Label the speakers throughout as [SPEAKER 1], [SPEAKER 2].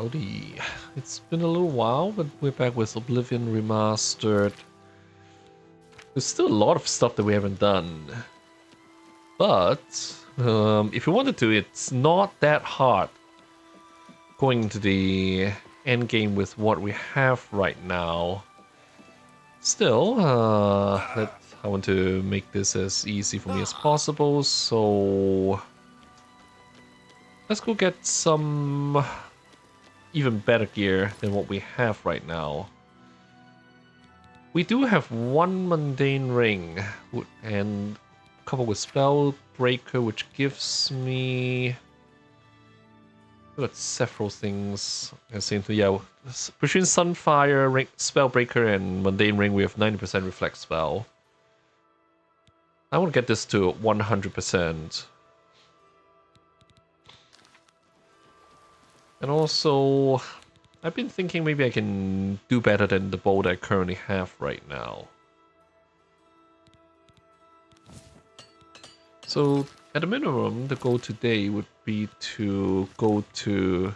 [SPEAKER 1] Howdy. It's been a little while, but we're back with Oblivion Remastered. There's still a lot of stuff that we haven't done. But, if you wanted to, it's not that hard going into the endgame with what we have right now. Still, I want to make this as easy for me as possible, so let's go get some even better gear than what we have right now. We do have one mundane ring and coupled with spell breaker, which gives me, I've got several things. Yeah, between Sunfire, Spellbreaker, and Mundane Ring, we have 90% Reflect Spell. I want to get this to 100%. And also, I've been thinking maybe I can do better than the bow that I currently have right now. So, at a minimum, the goal today would be to go to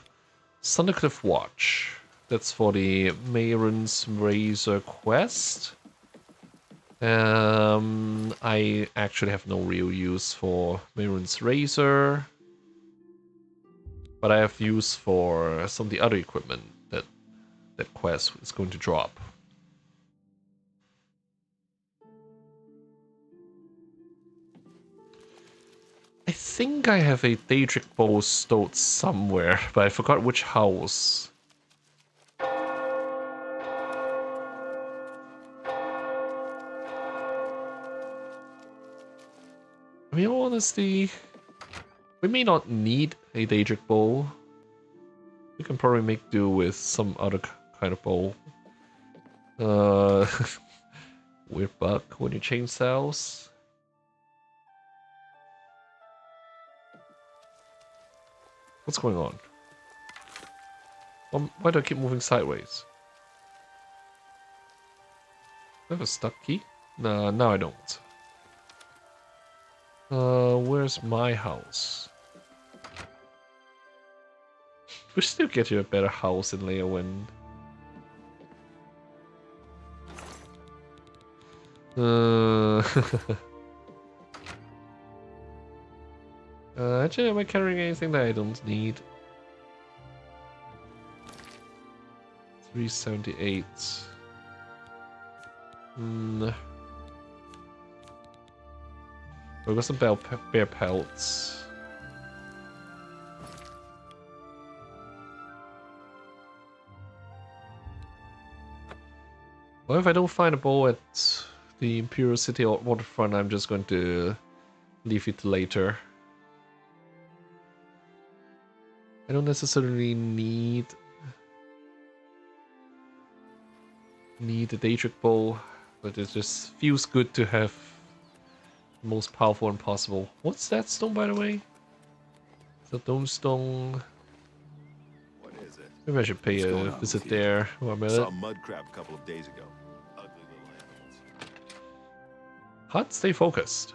[SPEAKER 1] Thundercliff Watch. That's for the Mairon's Razor quest. I actually have no real use for Mairon's Razor, but I have use for some of the other equipment that quest is going to drop. I think I have a Daedric bow stowed somewhere, but I forgot which house. I mean, honestly, we may not need a Daedric bow. We can probably make do with some other kind of bow. Weird bug when you change cells. What's going on? Why do I keep moving sideways? Do I have a stuck key? Nah, now I don't. Where's my house? We still get you a better house in Leowind. Actually, am I carrying anything that I don't need? 378. We've got some bear pelts. Well, if I don't find a bow at the Imperial City or waterfront, I'm just going to leave it later. I don't necessarily need a Daedric bow, but it just feels good to have the most powerful one possible. What's that stone, by the way? It's a Domestone.
[SPEAKER 2] What is it?
[SPEAKER 1] Maybe I should pay a visit there. One minute.
[SPEAKER 2] Saw a mud crab a couple of days ago. Ugly little animals.
[SPEAKER 1] Hot, stay focused.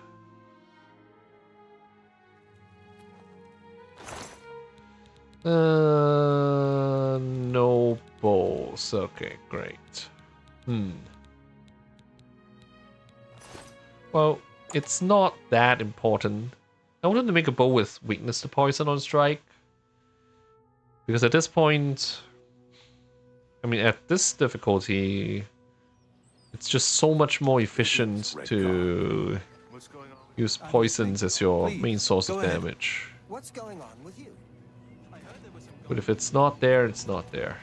[SPEAKER 1] No bows. Okay, great. Well, it's not that important. I wanted to make a bow with weakness to poison on strike. Because at this point, I mean, at this difficulty, it's just so much more efficient to use poisons as your main source of damage.
[SPEAKER 3] What's going on with you?
[SPEAKER 1] But if it's not there, it's not there.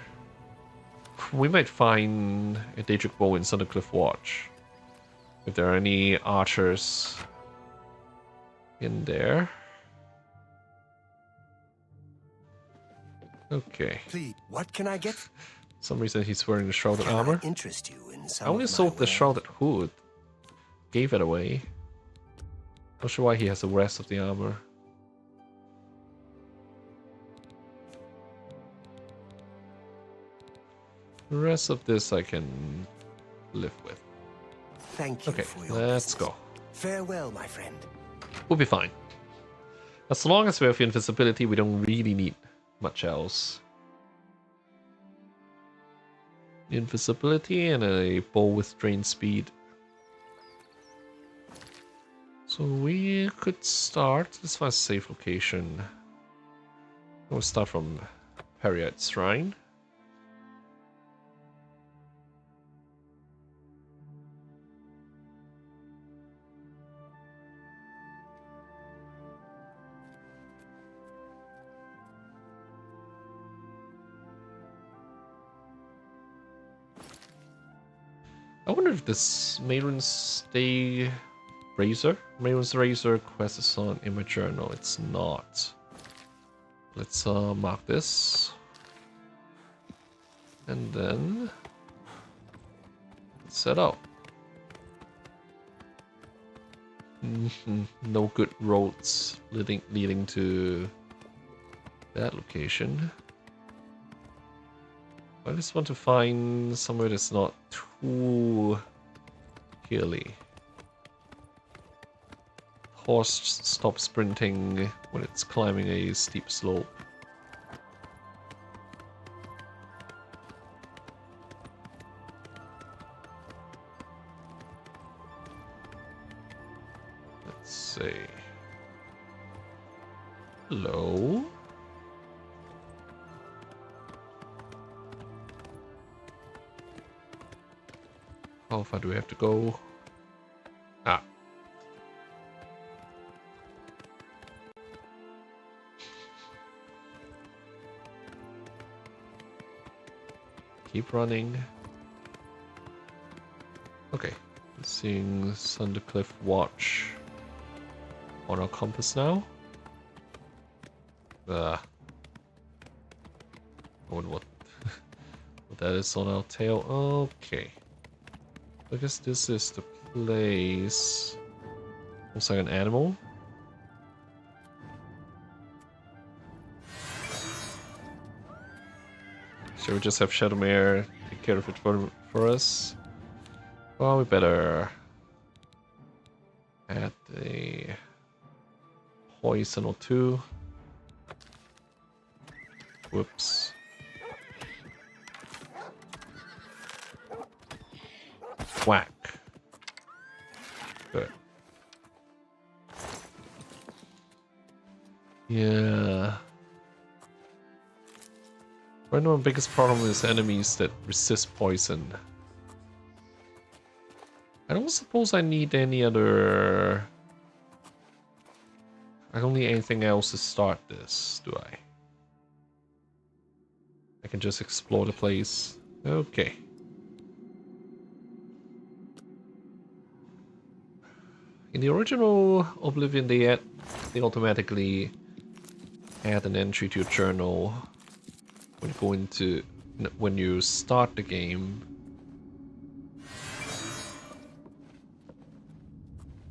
[SPEAKER 1] We might find a Daedric bow in Thundercliff Watch. If there are any archers in there. Okay.
[SPEAKER 3] Please, what can I get?
[SPEAKER 1] For some reason he's wearing the shrouded armor.
[SPEAKER 3] Interest you in some
[SPEAKER 1] I only sold the shrouded hood. Gave it away. Not sure why he has the rest of the armor. The rest of this I can live with.
[SPEAKER 3] Thank you
[SPEAKER 1] Okay,
[SPEAKER 3] for your
[SPEAKER 1] let's
[SPEAKER 3] business.
[SPEAKER 1] go.
[SPEAKER 3] Farewell, my friend.
[SPEAKER 1] We'll be fine. As long as we have invisibility, we don't really need much else. invisibility and a bow with drain speed. So we could start. Let's find a safe location. We'll start from Periat's Shrine. I wonder if this Maiden's Day Razor? Maiden's Razor quest is on in my journal. It's not. Let's mark this. And then set out. No good roads leading to that location. I just want to find somewhere that's not too hilly. Horse stops sprinting when it's climbing a steep slope. Let's see. Hello? How far do we have to go? Ah. Keep running. Okay. Seeing Thundercliff Watch on our compass now. I wonder what that is on our tail. Okay. I guess this is the place. Looks like an animal. Should we just have Shadowmare take care of it for us? Well, we better add a poison or two. Whoops. Whack. Good. Yeah. Right now, my biggest problem is enemies that resist poison. I don't suppose I need any other... I don't need anything else to start this, do I? I can just explore the place. Okay. In the original Oblivion, they automatically add an entry to your journal when you start the game.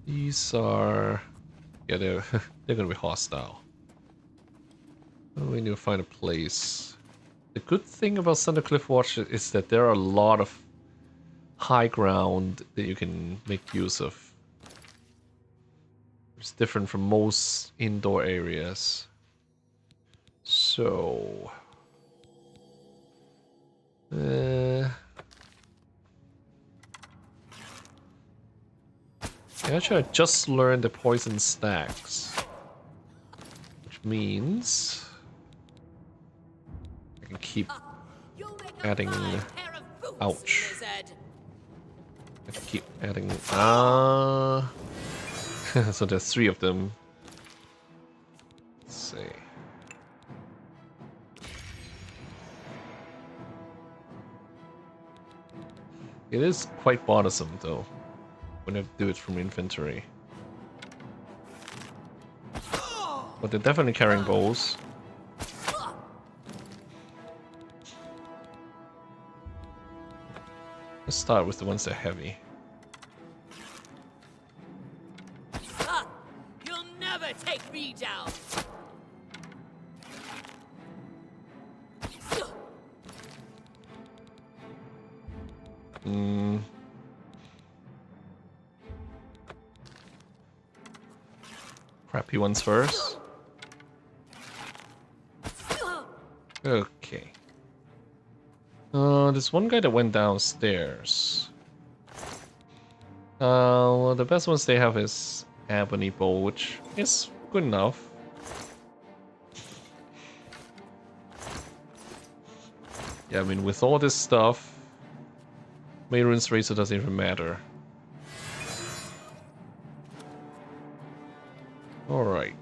[SPEAKER 1] These are, yeah, they're gonna be hostile. We need to find a place. The good thing about Thundercliff Watch is that there are a lot of high ground that you can make use of. It's different from most indoor areas. So... actually, I just learned the poison stacks. Which means... I can keep adding... Ouch. I can keep adding... so there's 3 of them. Let's see. It is quite bothersome though, when I do it from inventory. But they're definitely carrying bows. Let's start with the ones that are heavy.
[SPEAKER 4] You'll never take me down.
[SPEAKER 1] Crappy ones first. Okay. There's one guy that went downstairs. Well, the best ones they have is Ebony Bowl, which is good enough. Yeah, I mean, with all this stuff, Mayron's Razor doesn't even matter. Alright.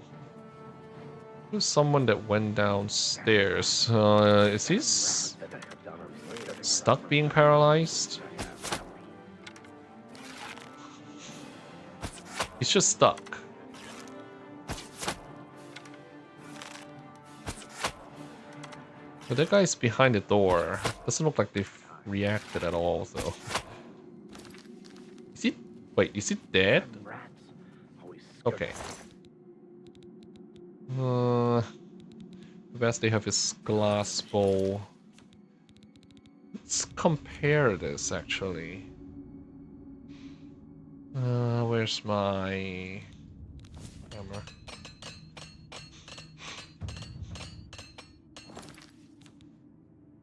[SPEAKER 1] There's someone that went downstairs. Is he stuck being paralyzed? He's just stuck. But that guy's behind the door. Doesn't look like they've reacted at all, though. Is he... Wait, is he dead? Okay. The best they have is glass bowl. Let's compare this, actually. Where's my camera?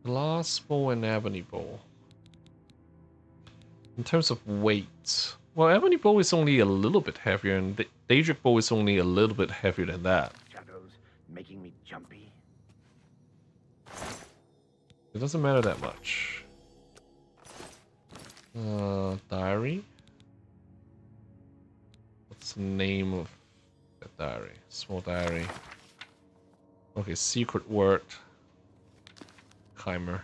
[SPEAKER 1] Glass bowl and ebony bowl. In terms of weight, well, ebony bowl is only a little bit heavier, and the Daedric bowl is only a little bit heavier than that.
[SPEAKER 5] Shadows making me jumpy.
[SPEAKER 1] It doesn't matter that much. Diary. What's the name of that diary? Small diary. Okay, secret word. Chimer.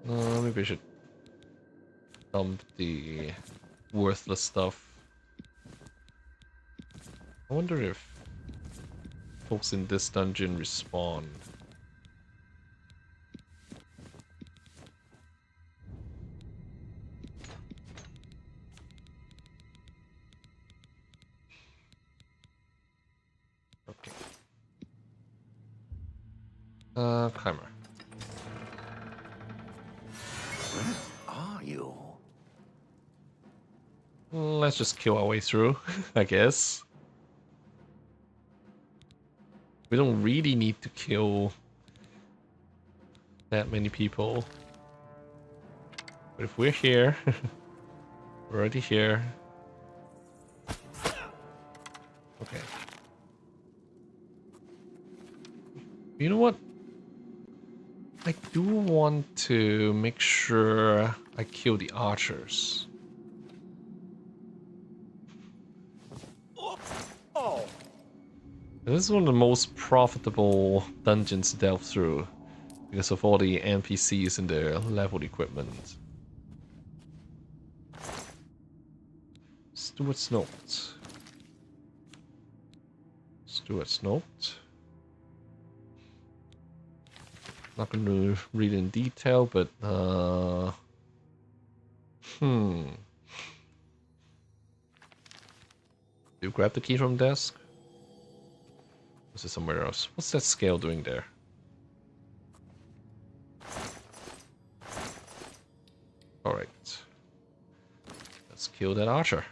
[SPEAKER 1] Maybe I should dump the worthless stuff. I wonder if folks in this dungeon respawn. Okay. Chimer.
[SPEAKER 3] Where are you?
[SPEAKER 1] Let's just kill our way through, I guess. We don't really need to kill that many people. But if we're here, we're already here. Okay. You know what? I do want to make sure I kill the archers. This is one of the most profitable dungeons to delve through because of all the NPCs and their leveled equipment. Stewart's note. Stewart's note. Not going to read in detail, but do you grab the key from the desk? This is somewhere else. What's that scale doing there? Alright. Let's kill that archer.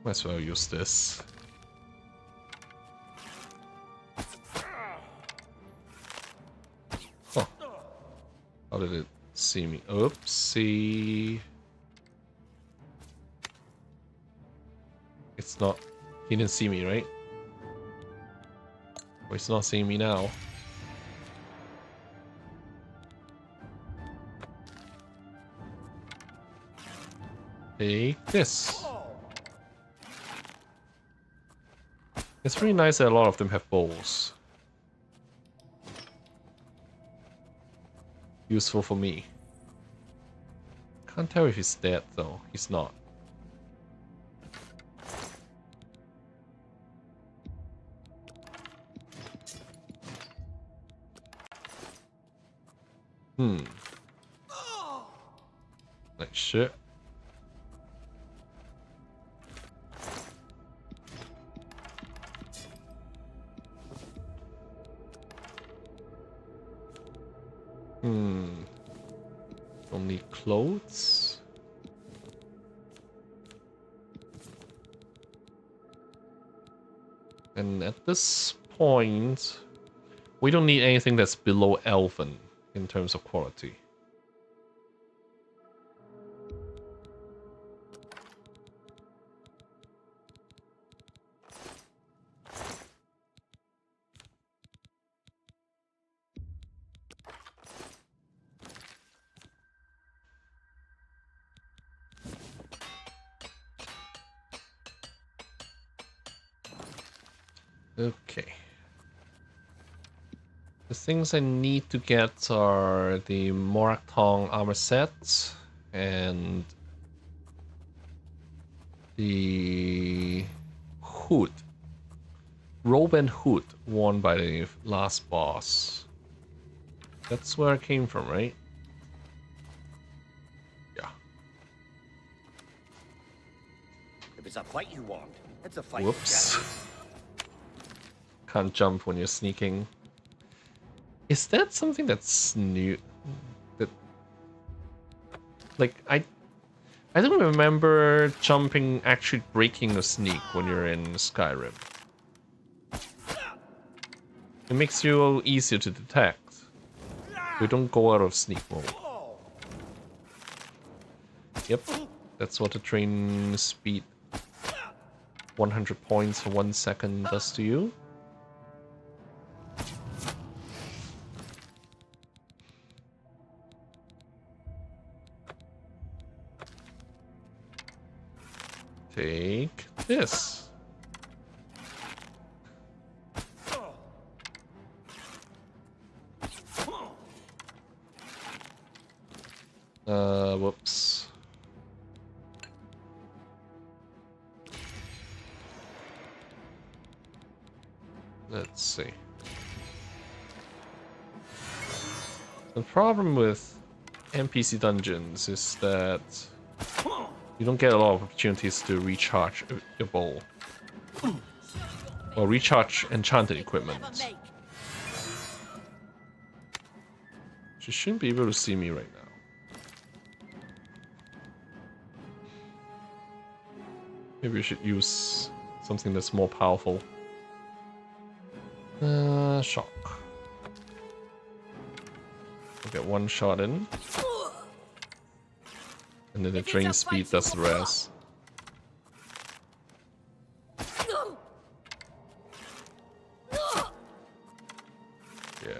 [SPEAKER 1] Might as well use this. Huh. How did it see me? Oopsie. It's not... He didn't see me, right? Or he's not seeing me now. Take this. It's really nice that a lot of them have bowls. Useful for me. Can't tell if he's dead though. He's not. Like shit. Only clothes. And at this point, we don't need anything that's below elven in terms of quality. Okay. The things I need to get are the Moraktong armor set and the hood. Robe and hood worn by the last boss. That's where it came from, right? Yeah.
[SPEAKER 3] If it's a fight you want, it's a fight.
[SPEAKER 1] Whoops. Can't jump when you're sneaking. Is that something that's new? That, like, I don't remember jumping actually breaking a sneak when you're in Skyrim. It makes you easier to detect. We don't go out of sneak mode. Yep, that's what the train speed 100 points for 1 second does to you. Take this. Whoops. Let's see. The problem with NPC dungeons is that you don't get a lot of opportunities to recharge your bow. Or recharge enchanted equipment. She shouldn't be able to see me right now. Maybe we should use something that's more powerful. Shock. We'll get one shot in. And then the train speed does the rest. Yeah.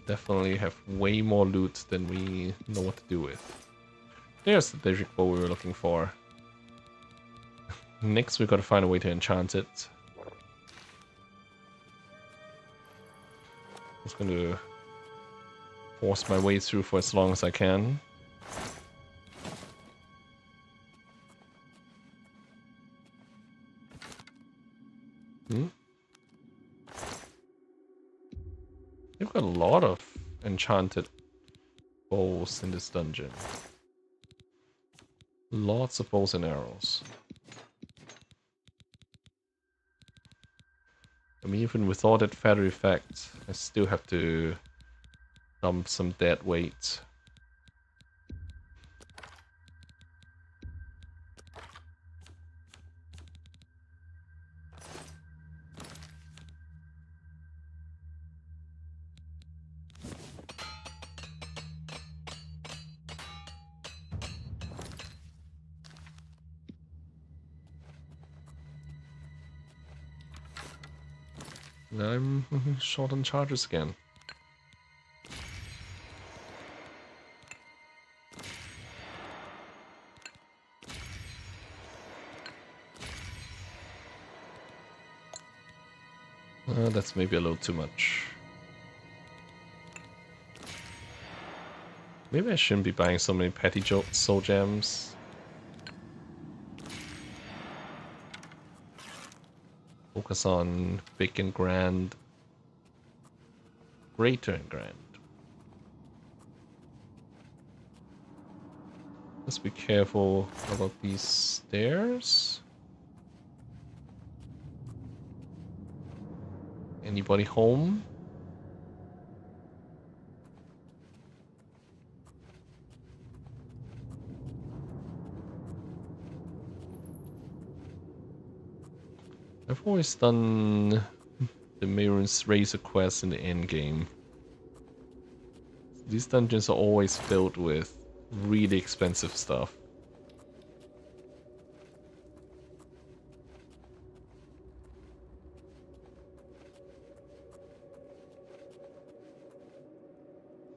[SPEAKER 1] Definitely have way more loot than we know what to do with. There's the Daedric bow we were looking for. Next we gotta find a way to enchant it. I'm just gonna force my way through for as long as I can. You've got a lot of enchanted bows in this dungeon. Lots of bows and arrows. I mean, even with all that feather effect, I still have to dump some dead weight. Now I'm short on charges again. That's maybe a little too much. Maybe I shouldn't be buying so many petty soul gems. Focus on big and grand. Greater and grand. Let's be careful about these stairs. Anybody home? I've always done the Marin's Razor quest in the endgame. These dungeons are always filled with really expensive stuff.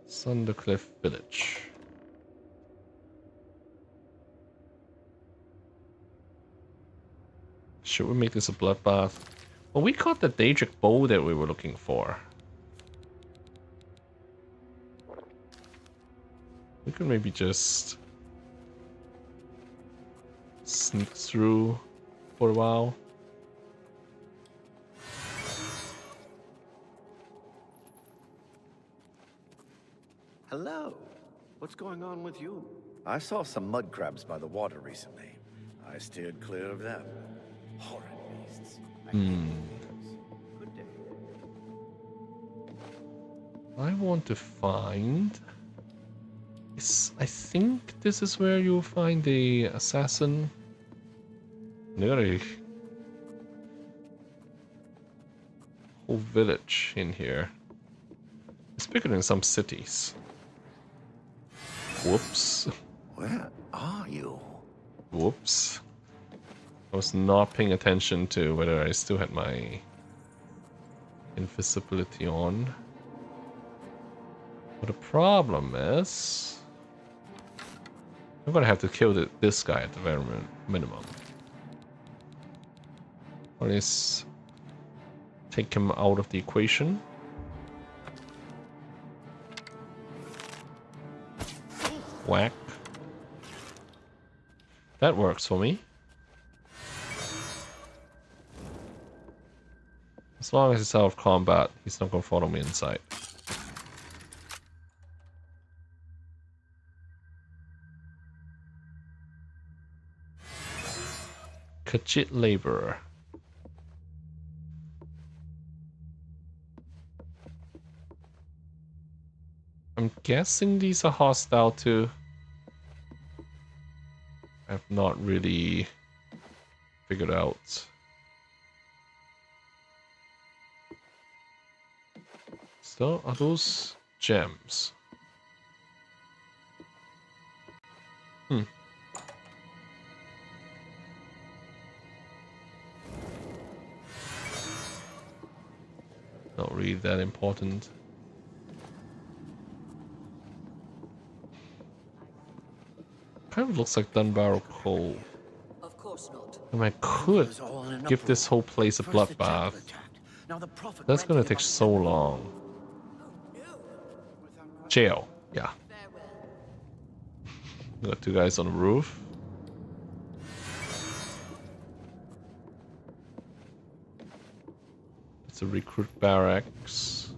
[SPEAKER 1] Thundercliff Village. Should we make this a bloodbath? Well, we caught the Daedric bow that we were looking for. We could maybe just sneak through for a while.
[SPEAKER 2] Hello. What's going on with you? I saw some mud crabs by the water recently. I steered clear of them. Horrid beasts. Good day.
[SPEAKER 1] I want to find... I think this is where you'll find the assassin. They got a whole village in here. It's bigger than some cities. Whoops.
[SPEAKER 2] Where are you?
[SPEAKER 1] Whoops. I was not paying attention to whether I still had my invisibility on. But the problem is... I'm gonna have to kill this guy at the very minimum. Or at least take him out of the equation. Whack. That works for me. As long as it's out of combat, he's not gonna follow me inside. Khajiit Laborer. I'm guessing these are hostile too. I've not really figured out. So, are those gems? Not really that important. Kind of looks like Dunbarrow Cove.
[SPEAKER 4] Of course not.
[SPEAKER 1] And I could give this whole place a bloodbath. That's gonna take so long. Jail, yeah. Got two guys on the roof. It's a recruit barracks.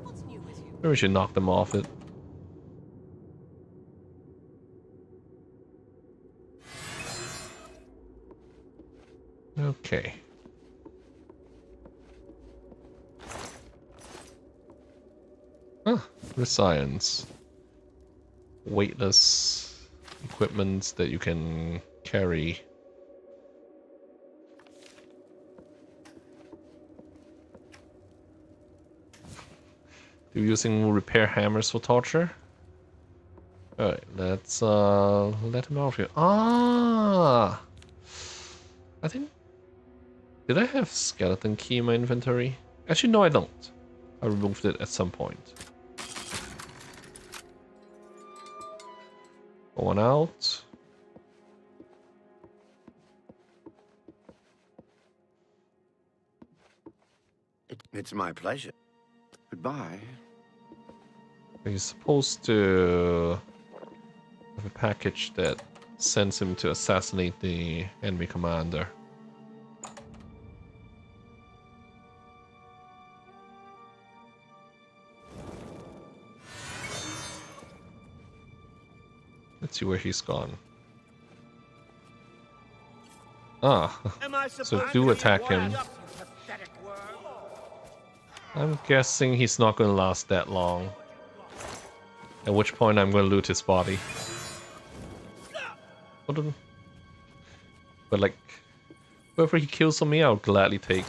[SPEAKER 4] What's new with you?
[SPEAKER 1] Maybe we should knock them off it. Okay. Ah, the science. Weightless equipment that you can carry. You're using repair hammers for torture? Alright, let's let him out of here. Ah! I think... Did I have skeleton key in my inventory? Actually, no, I don't. I removed it at some point. Going out.
[SPEAKER 2] It's my pleasure. Goodbye.
[SPEAKER 1] He's supposed to have a package that sends him to assassinate the enemy commander. Let's see where he's gone. Ah, so do attack him. I'm guessing he's not going to last that long. At which point I'm going to loot his body. But like, whoever he kills on me, I'll gladly take.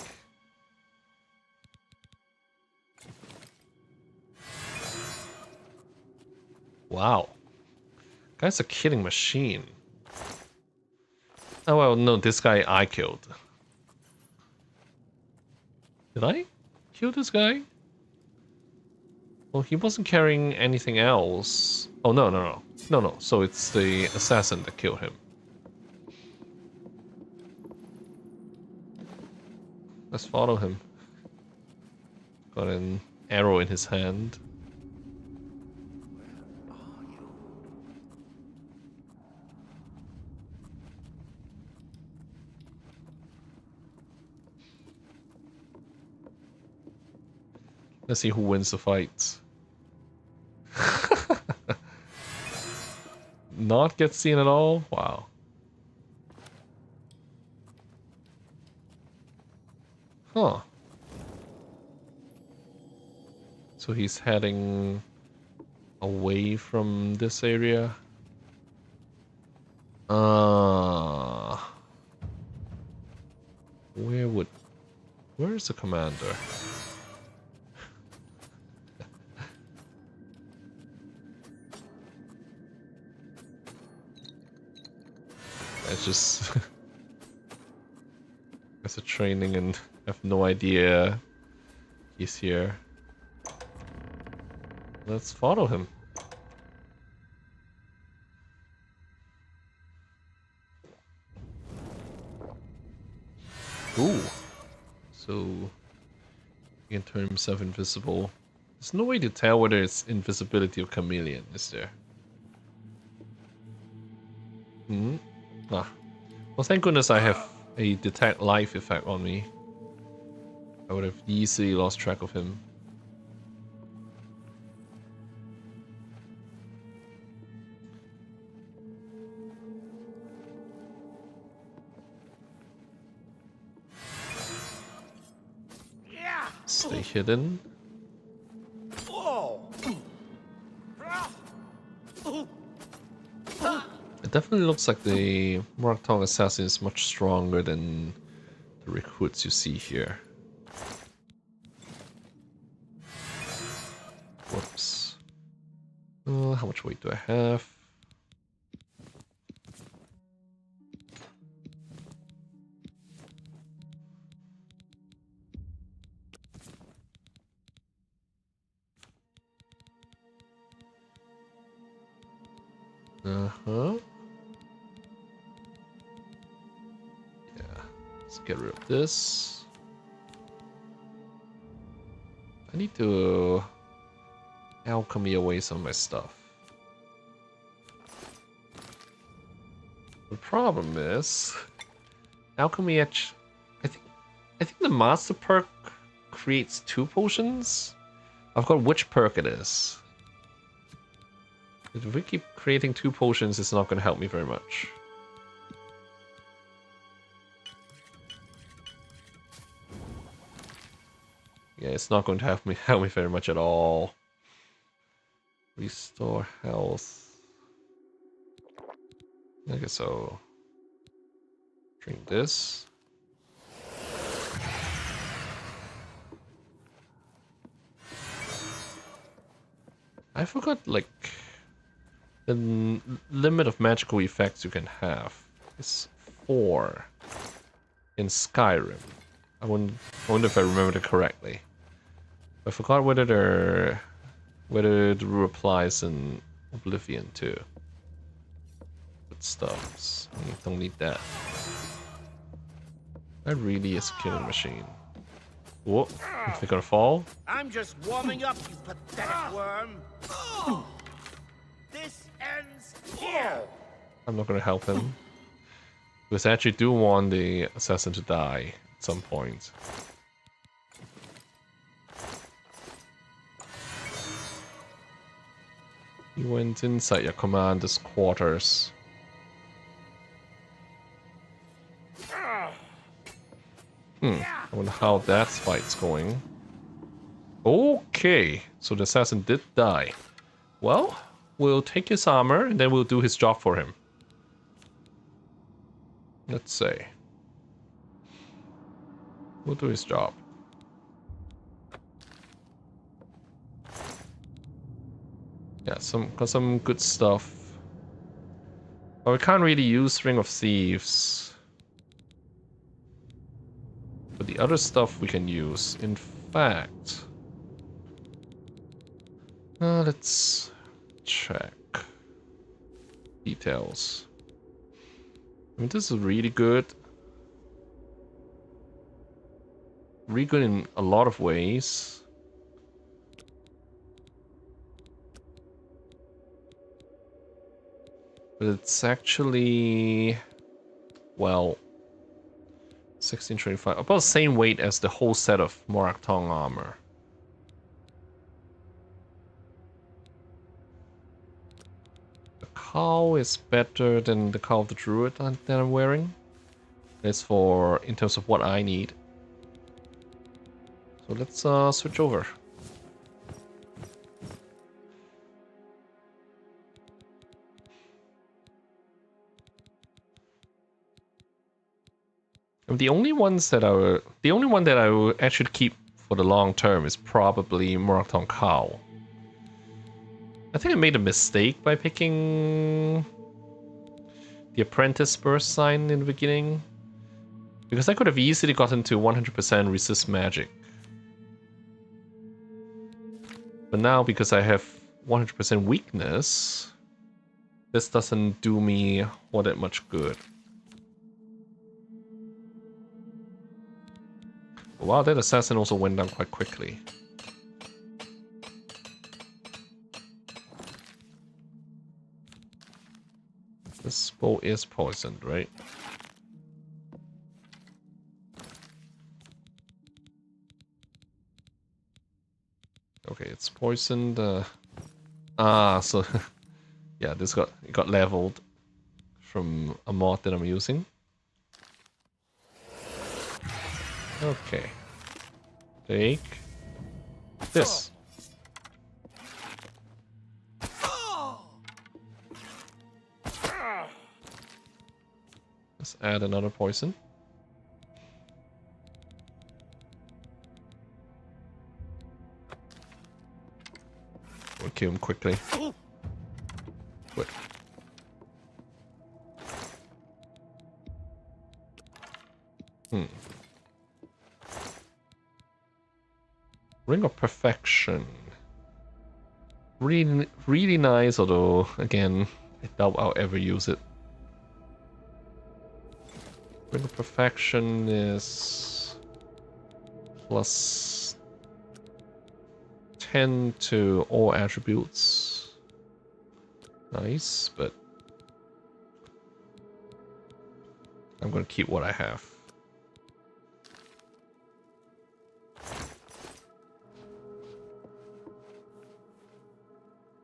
[SPEAKER 1] Wow. Guy's a killing machine. Oh well, no, this guy I killed. Did I kill this guy? Well, he wasn't carrying anything else. Oh, no. So it's the assassin that killed him. Let's follow him. Got an arrow in his hand. Let's see who wins the fight. Not get seen at all? Wow. Huh. So he's heading away from this area. Where's the commander? It's just as a training and have no idea he's here. Let's follow him. Ooh. So he can turn himself invisible. There's no way to tell whether it's invisibility or chameleon, is there? Hmm. Ah. Well, thank goodness I have a detect life effect on me. I would have easily lost track of him. Stay hidden. It definitely looks like the Marketong assassin is much stronger than the recruits you see here. Whoops. How much weight do I have? Uh-huh. Yeah, let's get rid of this. I need to alchemy away some of my stuff. The problem is alchemy I think the master perk creates 2 potions. I forgot which perk it is. If we keep creating 2 potions, it's not going to help me very much. Yeah, it's not going to help me very much at all. Restore health. I guess so. Drink this. I forgot, like, the limit of magical effects you can have is 4 in Skyrim. I wonder if I remembered it correctly. I forgot whether it applies in Oblivion too. Good stuffs. Don't need that. That really is a killing machine. Whoa, is it gonna fall?
[SPEAKER 3] I'm just warming up, you pathetic worm. This ends here.
[SPEAKER 1] I'm not gonna help him. Because I actually do want the assassin to die at some point. He went inside your commander's quarters. I wonder how that fight's going. Okay, so the assassin did die. Well, we'll take his armor and then we'll do his job for him. Let's say. We'll do his job. Yeah, got some good stuff. But we can't really use Ring of Thieves. But the other stuff we can use. In fact... let's check. Details. I mean, this is really good. Really good in a lot of ways. But it's actually... well... 1625. About the same weight as the whole set of Morak Tong armor. The cowl is better than the cowl of the druid that I'm wearing. It's for in terms of what I need. So let's switch over. And the only one that I will actually keep for the long term is probably Morak Cowl. I think I made a mistake by picking the Apprentice Burst sign in the beginning. Because I could have easily gotten to 100% resist magic. But now, because I have 100% weakness, this doesn't do me all that much good. Wow, that assassin also went down quite quickly. This bow is poisoned, right? Okay, it's poisoned. So yeah, this got leveled from a mod that I'm using. Okay. Take this. Let's add another poison. We'll kill him quickly. Good. Ring of Perfection. Really, really nice, although, again, I doubt I'll ever use it. Ring of Perfection is plus 10 to all attributes. Nice, but I'm going to keep what I have.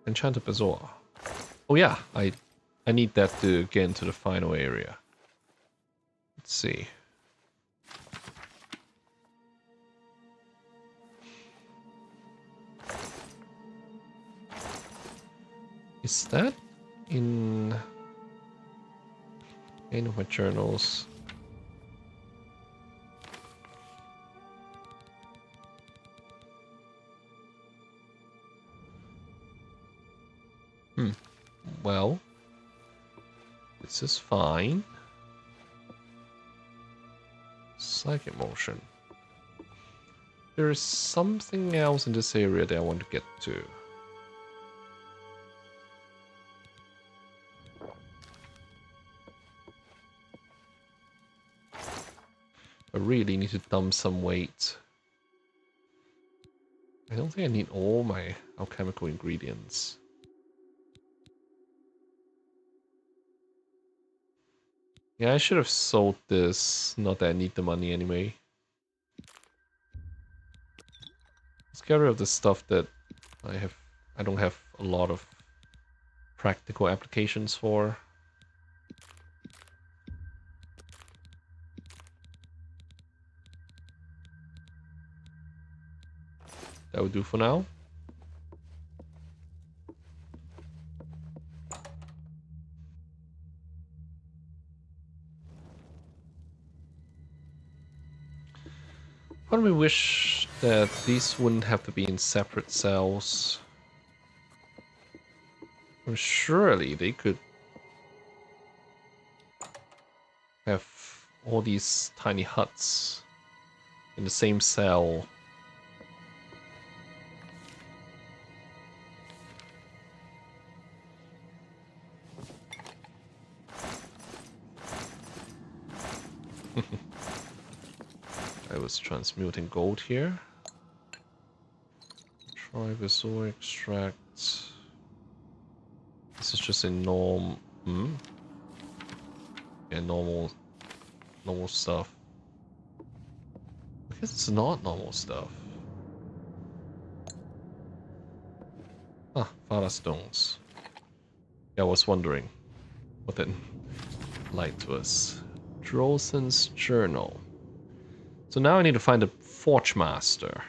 [SPEAKER 1] Enchanted Bazaar. Oh yeah, I need that to get into the final area. Let's see. Is that in any of my journals? Well, this is fine. Psychic motion. There is something else in this area that I want to get to. I really need to dump some weight. I don't think I need all my alchemical ingredients. Yeah, I should have sold this. Not that I need the money anyway. Let's get rid of the stuff that I don't have a lot of practical applications for. That would do for now. Part of me wish that these wouldn't have to be in separate cells. Well, surely they could have all these tiny huts in the same cell. I was transmuting gold here. Try Visor extract. This is just a yeah, normal stuff. I guess it's not normal stuff. Ah, Fada stones. Yeah, I was wondering what that light to us. Drosen's journal. So now I need to find a Forge Master.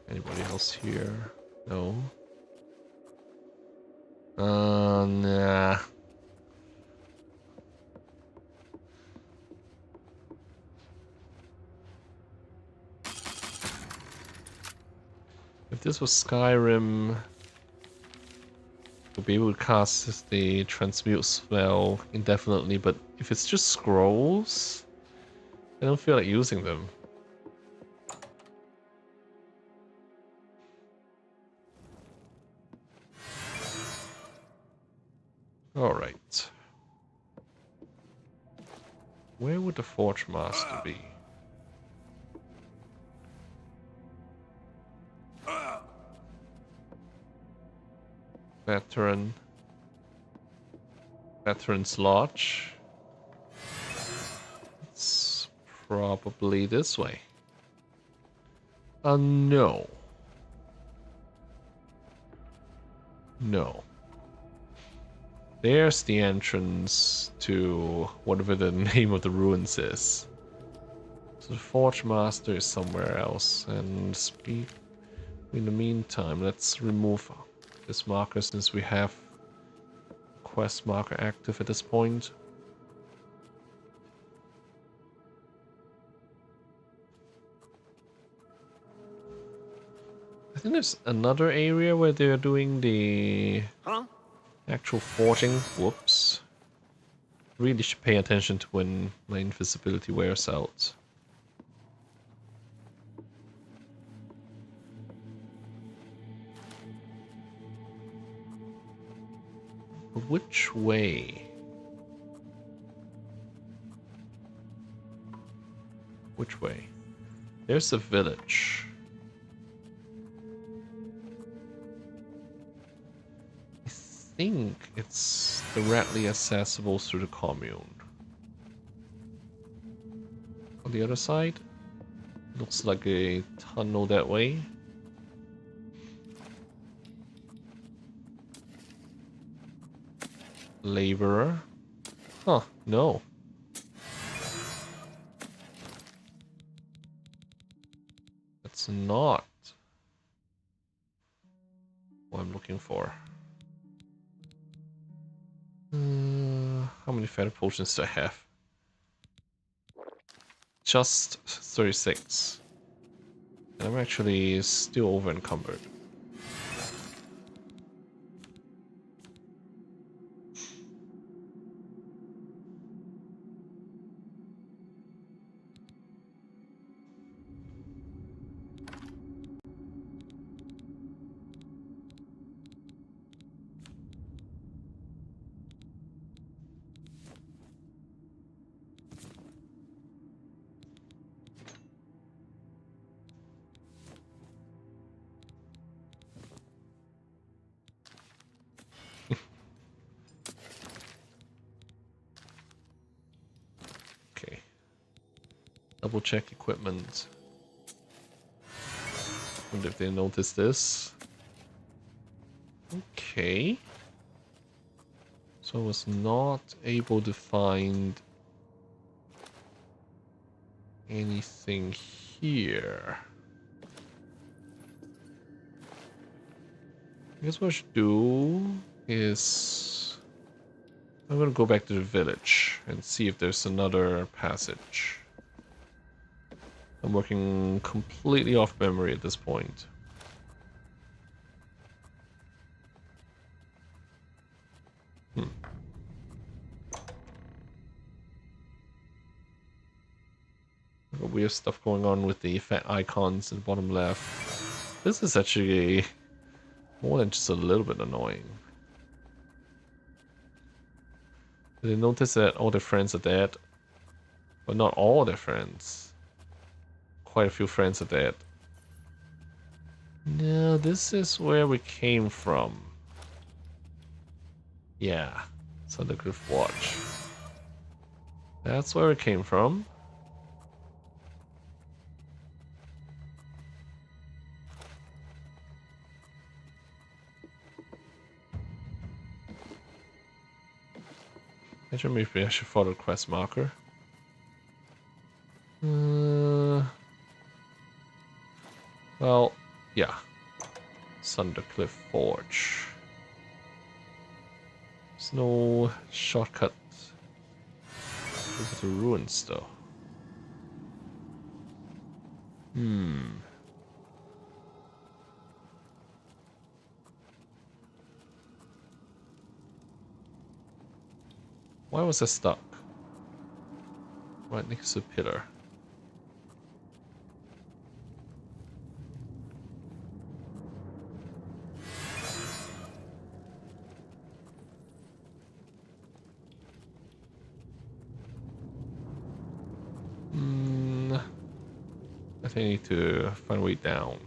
[SPEAKER 1] Anybody else here? No. Nah. If this was Skyrim, we'll be able to cast the transmute spell indefinitely, but if it's just scrolls, I don't feel like using them. Alright. Where would the Forge Master be? Veteran's Lodge. It's probably this way. No. No. There's the entrance to whatever the name of the ruins is. So the Forge Master is somewhere else. And in the meantime, let's remove this marker since we have quest marker active at this point. I think there's another area where they're doing the actual forging. Whoops. Really should pay attention to when my invisibility wears out. But which way? Which way? There's a village. I think it's directly accessible through the commune. On the other side, looks like a tunnel that way. Laborer. Huh, no. That's not what I'm looking for. How many feather potions do I have? Just 36. And I'm actually still over encumbered. double check equipment. Wonder if they noticed this. Okay. So I was not able to find anything here. I guess what I should do is I'm gonna go back to the village and see if there's another passage. I'm working completely off memory at this point. Got weird stuff going on with the fat icons in the bottom left. This is actually more than just a little bit annoying. Did they notice that all their friends are dead? But not all their friends. Quite a few friends are dead. No, this is where we came from. Yeah, it's on the Griff Watch. That's where it came from. Actually, maybe I should follow the quest marker. Well, yeah. Sundercliff Forge. There's no shortcut over the ruins, though. Why was I stuck? Right next to the pillar. I think I need to find a way down.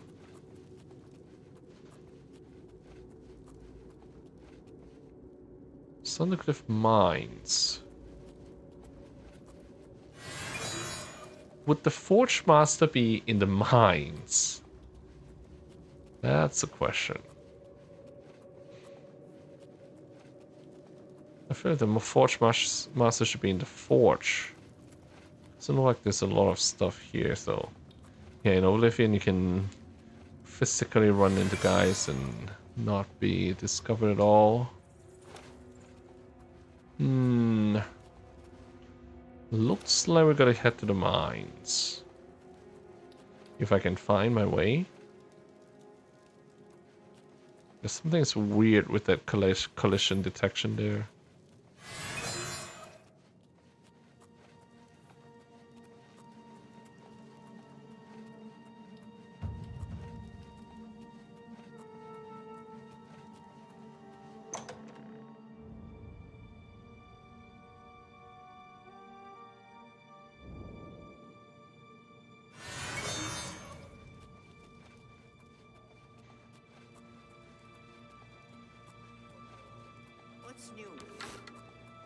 [SPEAKER 1] Sundercliff Mines. Would the Forge Master be in the mines? That's a question. I feel like the Forge Master should be in the Forge. Doesn't look like there's a lot of stuff here, though. Yeah, in Oblivion you can physically run into guys and not be discovered at all. Looks like we gotta head to the mines. If I can find my way. There's something's weird with that collision detection there.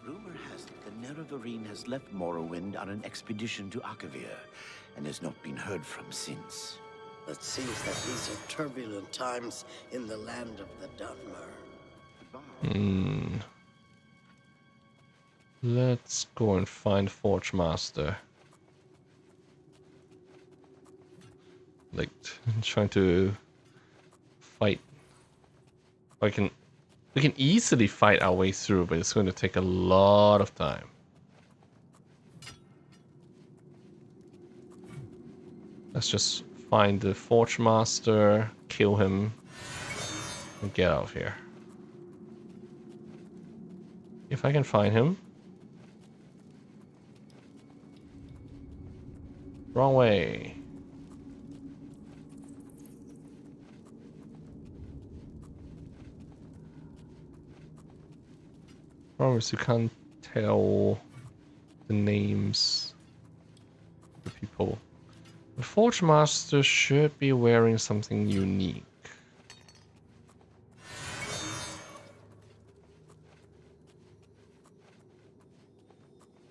[SPEAKER 2] Rumor has it the Nerevarine has left Morrowind on an expedition to Akavir, and has not been heard from since.
[SPEAKER 6] It seems that these are turbulent times in the land of the Dunmer.
[SPEAKER 1] Let's go and find Forge Master. Like, trying to fight. We can easily fight our way through, but it's going to take a lot of time. Let's just find the Forge Master, kill him, and get out of here. If I can find him. Wrong way. Promise you can't tell the names of the people. The Forge Master should be wearing something unique.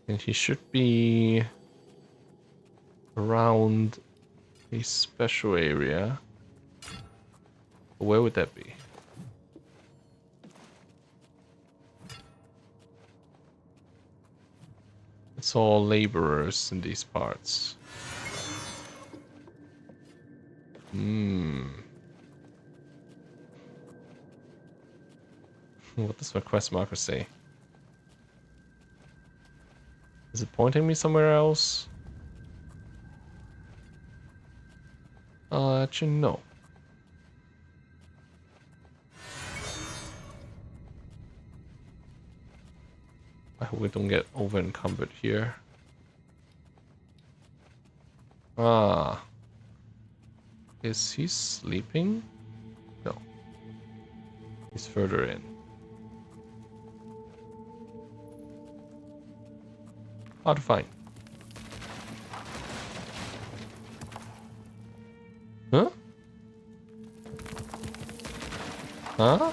[SPEAKER 1] And he should be around a special area. Where would that be? It's all laborers in these parts. What does my quest marker say? Is it pointing me somewhere else? Actually, no. I hope we don't get over encumbered here. Ah. Is he sleeping? No. He's further in. Hard to find. Huh? Huh?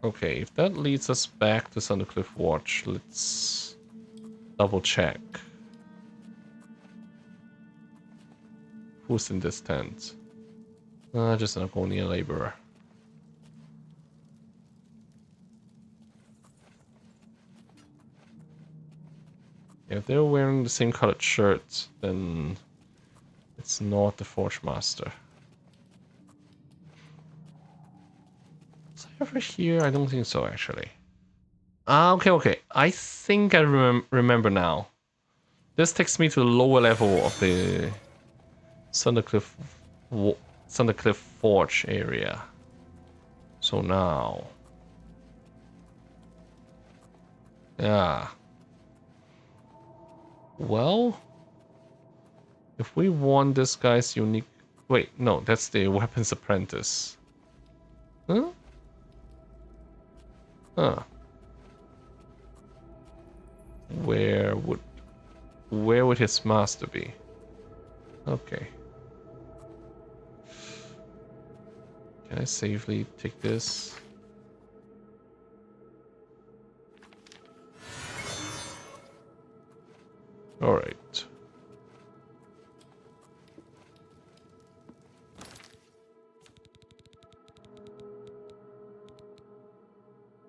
[SPEAKER 1] Okay, if that leads us back to Thundercliff Watch, let's double check. Who's in this tent? Just an Argonian laborer. If they're wearing the same colored shirt, then it's not the Forge Master. Was I ever here? I don't think so, actually. Okay. I think I remember now. This takes me to the lower level of the Thundercliff Forge area. So now... Yeah. Well... If we want this guy's unique... Wait, no, that's the Weapons Apprentice. Huh? Huh. Where would his master be? Okay. Can I safely take this? All right.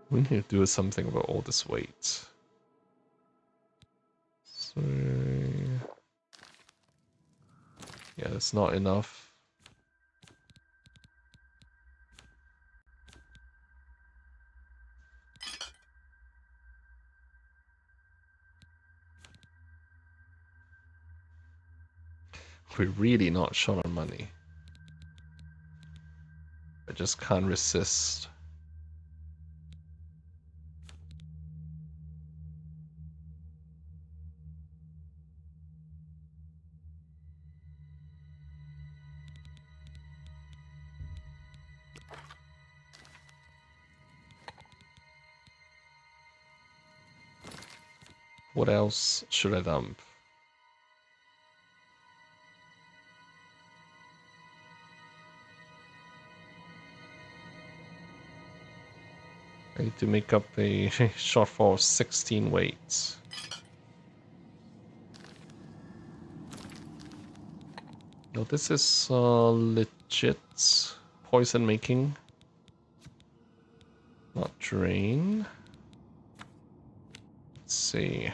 [SPEAKER 1] We need to do something about all this weight. So... Yeah, that's not enough. We're really not short on money. I just can't resist. What else should I dump? I need to make up a shortfall of 16 weights. No, this is legit poison making. Not drain. Let's see.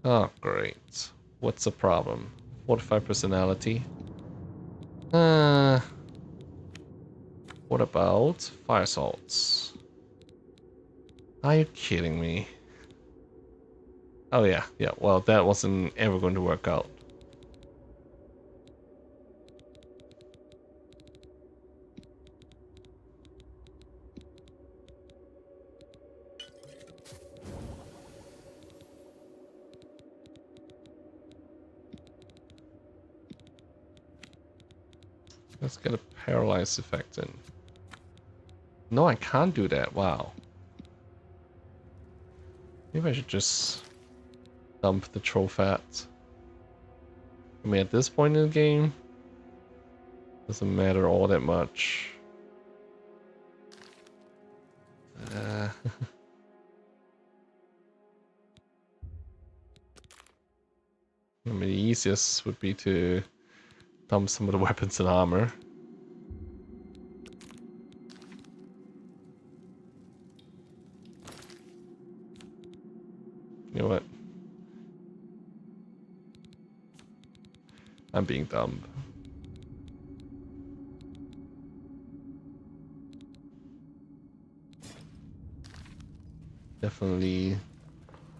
[SPEAKER 1] Oh, great. What's the problem? 45 personality. What about fire salts? Are you kidding me? Oh yeah, well that wasn't ever going to work out. Let's get a paralyzed effect in. No, I can't do that. Wow. Maybe I should just dump the troll fat. I mean, at this point in the game, doesn't matter all that much. I mean, the easiest would be to dump some of the weapons and armor. You know what? I'm being dumb. Definitely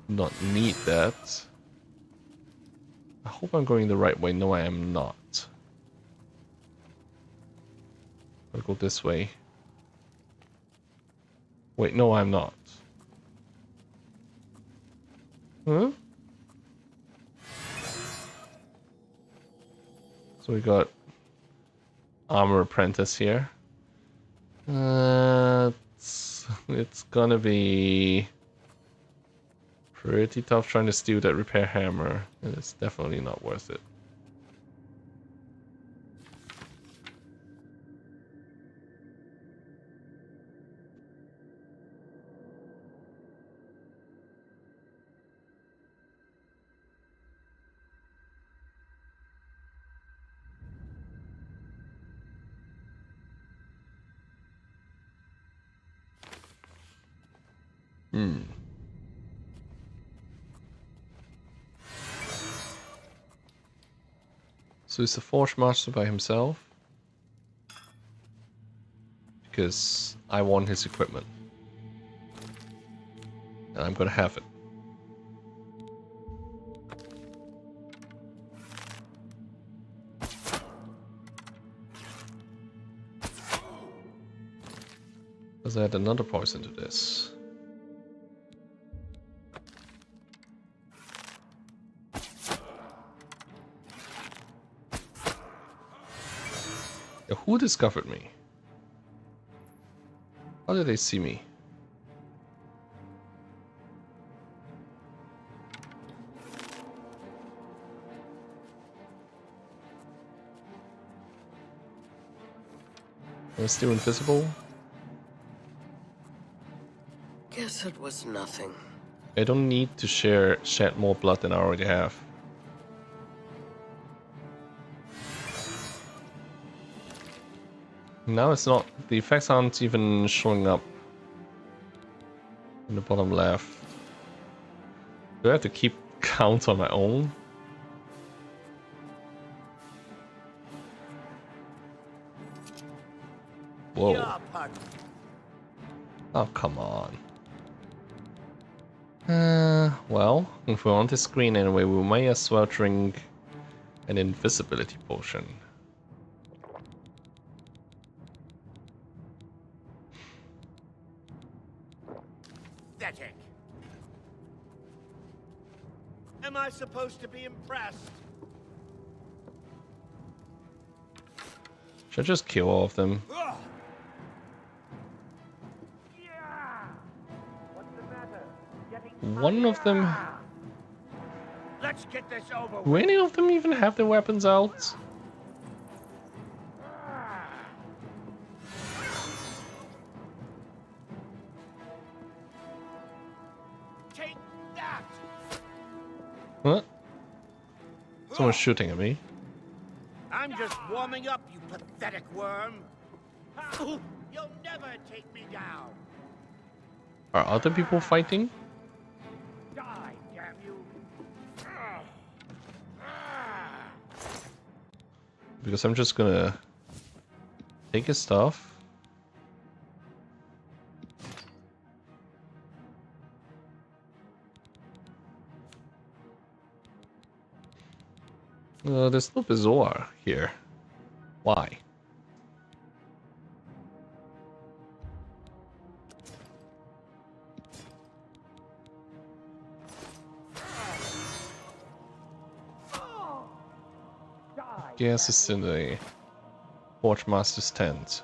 [SPEAKER 1] not need that. I hope I'm going the right way. No, I am not. I'll go this way. Wait, no, I'm not. Huh? So we got Armor Apprentice here. It's gonna be pretty tough trying to steal that repair hammer, and it's definitely not worth it. So is the Forge Master by himself? Because I want his equipment. And I'm gonna have it. Let's add another poison to this. Yeah, who discovered me? How did they see me? Am I still invisible?
[SPEAKER 6] Guess it was nothing.
[SPEAKER 1] I don't need to shed more blood than I already have. Now it's not, the effects aren't even showing up in the bottom left. Do I have to keep count on my own? Whoa. Oh, come on. Well, if we're on the screen anyway, we might as well drink an invisibility potion.
[SPEAKER 3] Pathetic. Am I supposed to be impressed?
[SPEAKER 1] Should I just kill all of them? One of them...
[SPEAKER 3] Let's get this over
[SPEAKER 1] Do
[SPEAKER 3] with.
[SPEAKER 1] any of them even have their weapons out?
[SPEAKER 3] Take that.
[SPEAKER 1] What? Someone's shooting at me.
[SPEAKER 3] I'm just warming up, you pathetic worm. You'll never take me down.
[SPEAKER 1] Are other people fighting?
[SPEAKER 3] Die, damn you.
[SPEAKER 1] Because I'm just gonna take his stuff. There's no Bazoar here. Why? Guess it's in the Forge Master's tent.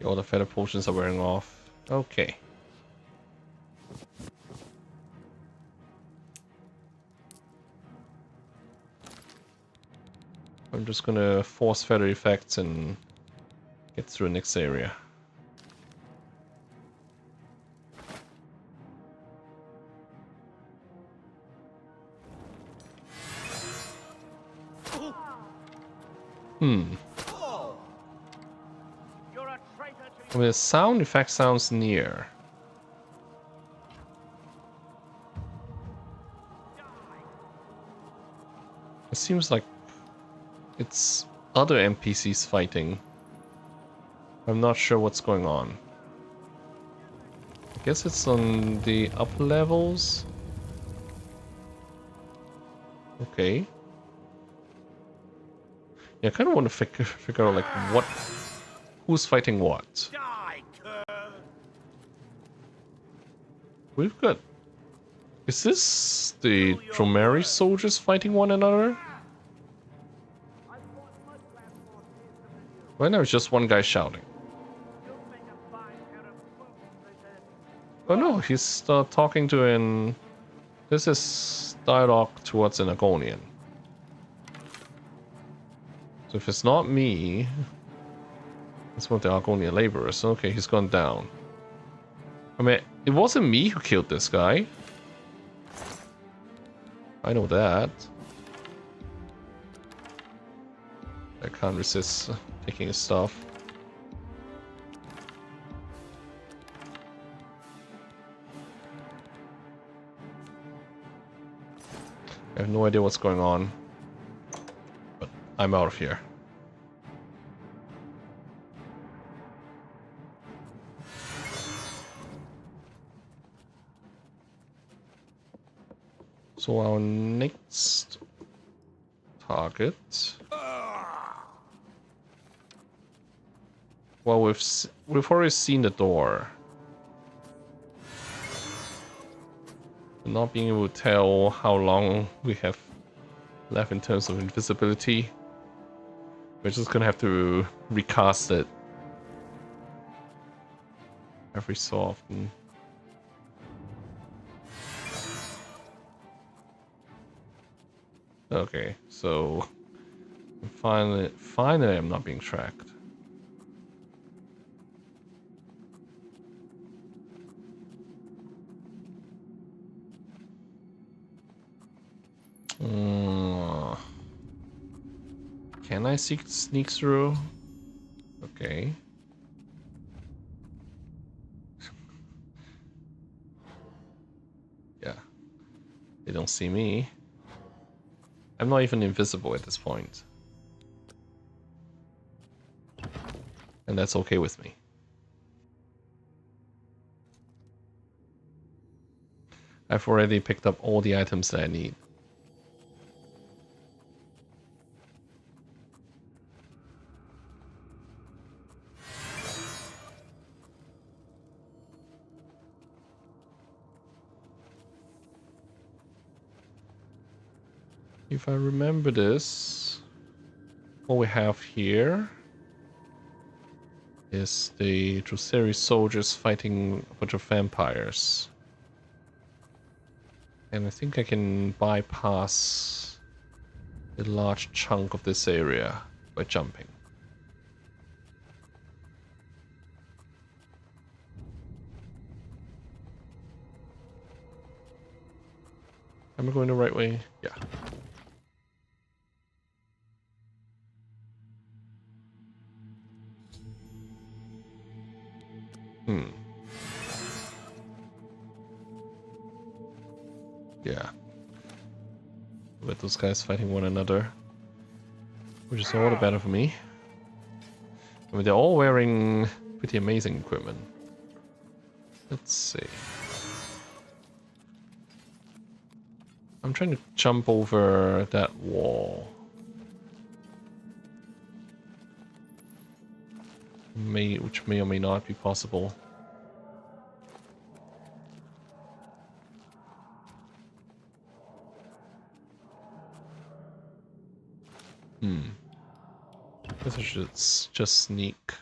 [SPEAKER 1] All the feather potions are wearing off. Okay. I'm just gonna force feather effects and get through the next area.
[SPEAKER 3] You're a traitor
[SPEAKER 1] I
[SPEAKER 3] to
[SPEAKER 1] mean, the sound effect sounds near. It seems like it's other NPCs fighting. I'm not sure what's going on. I guess it's on the upper levels. Okay. Yeah, I kind of want to figure out like who's fighting what.
[SPEAKER 3] die, cur.
[SPEAKER 1] We've got. Is this the Dromeri soldiers fighting one another? Right now it's just one guy shouting. Oh no, he's talking to an. This is dialogue towards an Argonian. So if it's not me, it's one of the Argonian laborers. Okay, he's gone down. I mean, it wasn't me who killed this guy. I know that. I can't resist taking his stuff. I have no idea what's going on. But I'm out of here. So our next target. Well, we've already seen the door. Not being able to tell how long we have left in terms of invisibility. We're just gonna have to recast it every so often. Okay, so finally I'm not being tracked. Can I sneak through? Okay. Yeah. They don't see me. I'm not even invisible at this point. And that's okay with me. I've already picked up all the items that I need. If I remember this, what we have here is the Droseri soldiers fighting a bunch of vampires. And I think I can bypass a large chunk of this area by jumping. Am I going the right way? Yeah. Yeah. With those guys fighting one another. Which is all the better for me. I mean, they're all wearing pretty amazing equipment. Let's see. I'm trying to jump over that wall. Which may or may not be possible. Guess I should just sneak.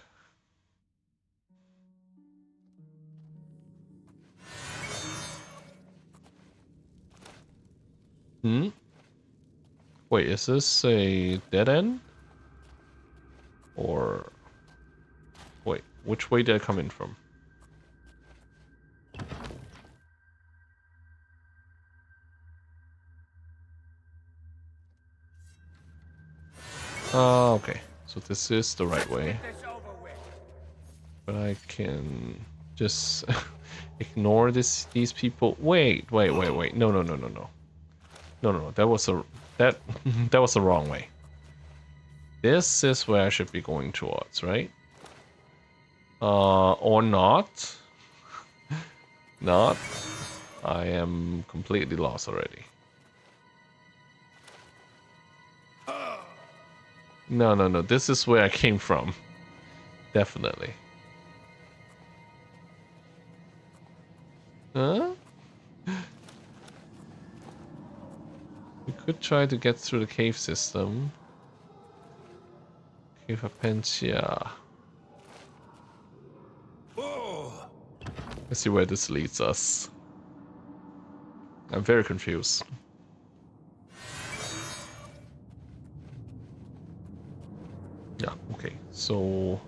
[SPEAKER 1] Hmm? Wait, is this a dead end? Or... Wait, which way did I come in from? Oh, okay. So this is the right way.
[SPEAKER 3] Get this over with.
[SPEAKER 1] But I can just ignore these people. Wait. No. No. That was that that was the wrong way. This is where I should be going towards, right? Or not. Not. I am completely lost already. No. This is where I came from. Definitely. Huh? We could try to get through the cave system. Cave Apentia. Let's see where this leads us. I'm very confused. Yeah, okay. So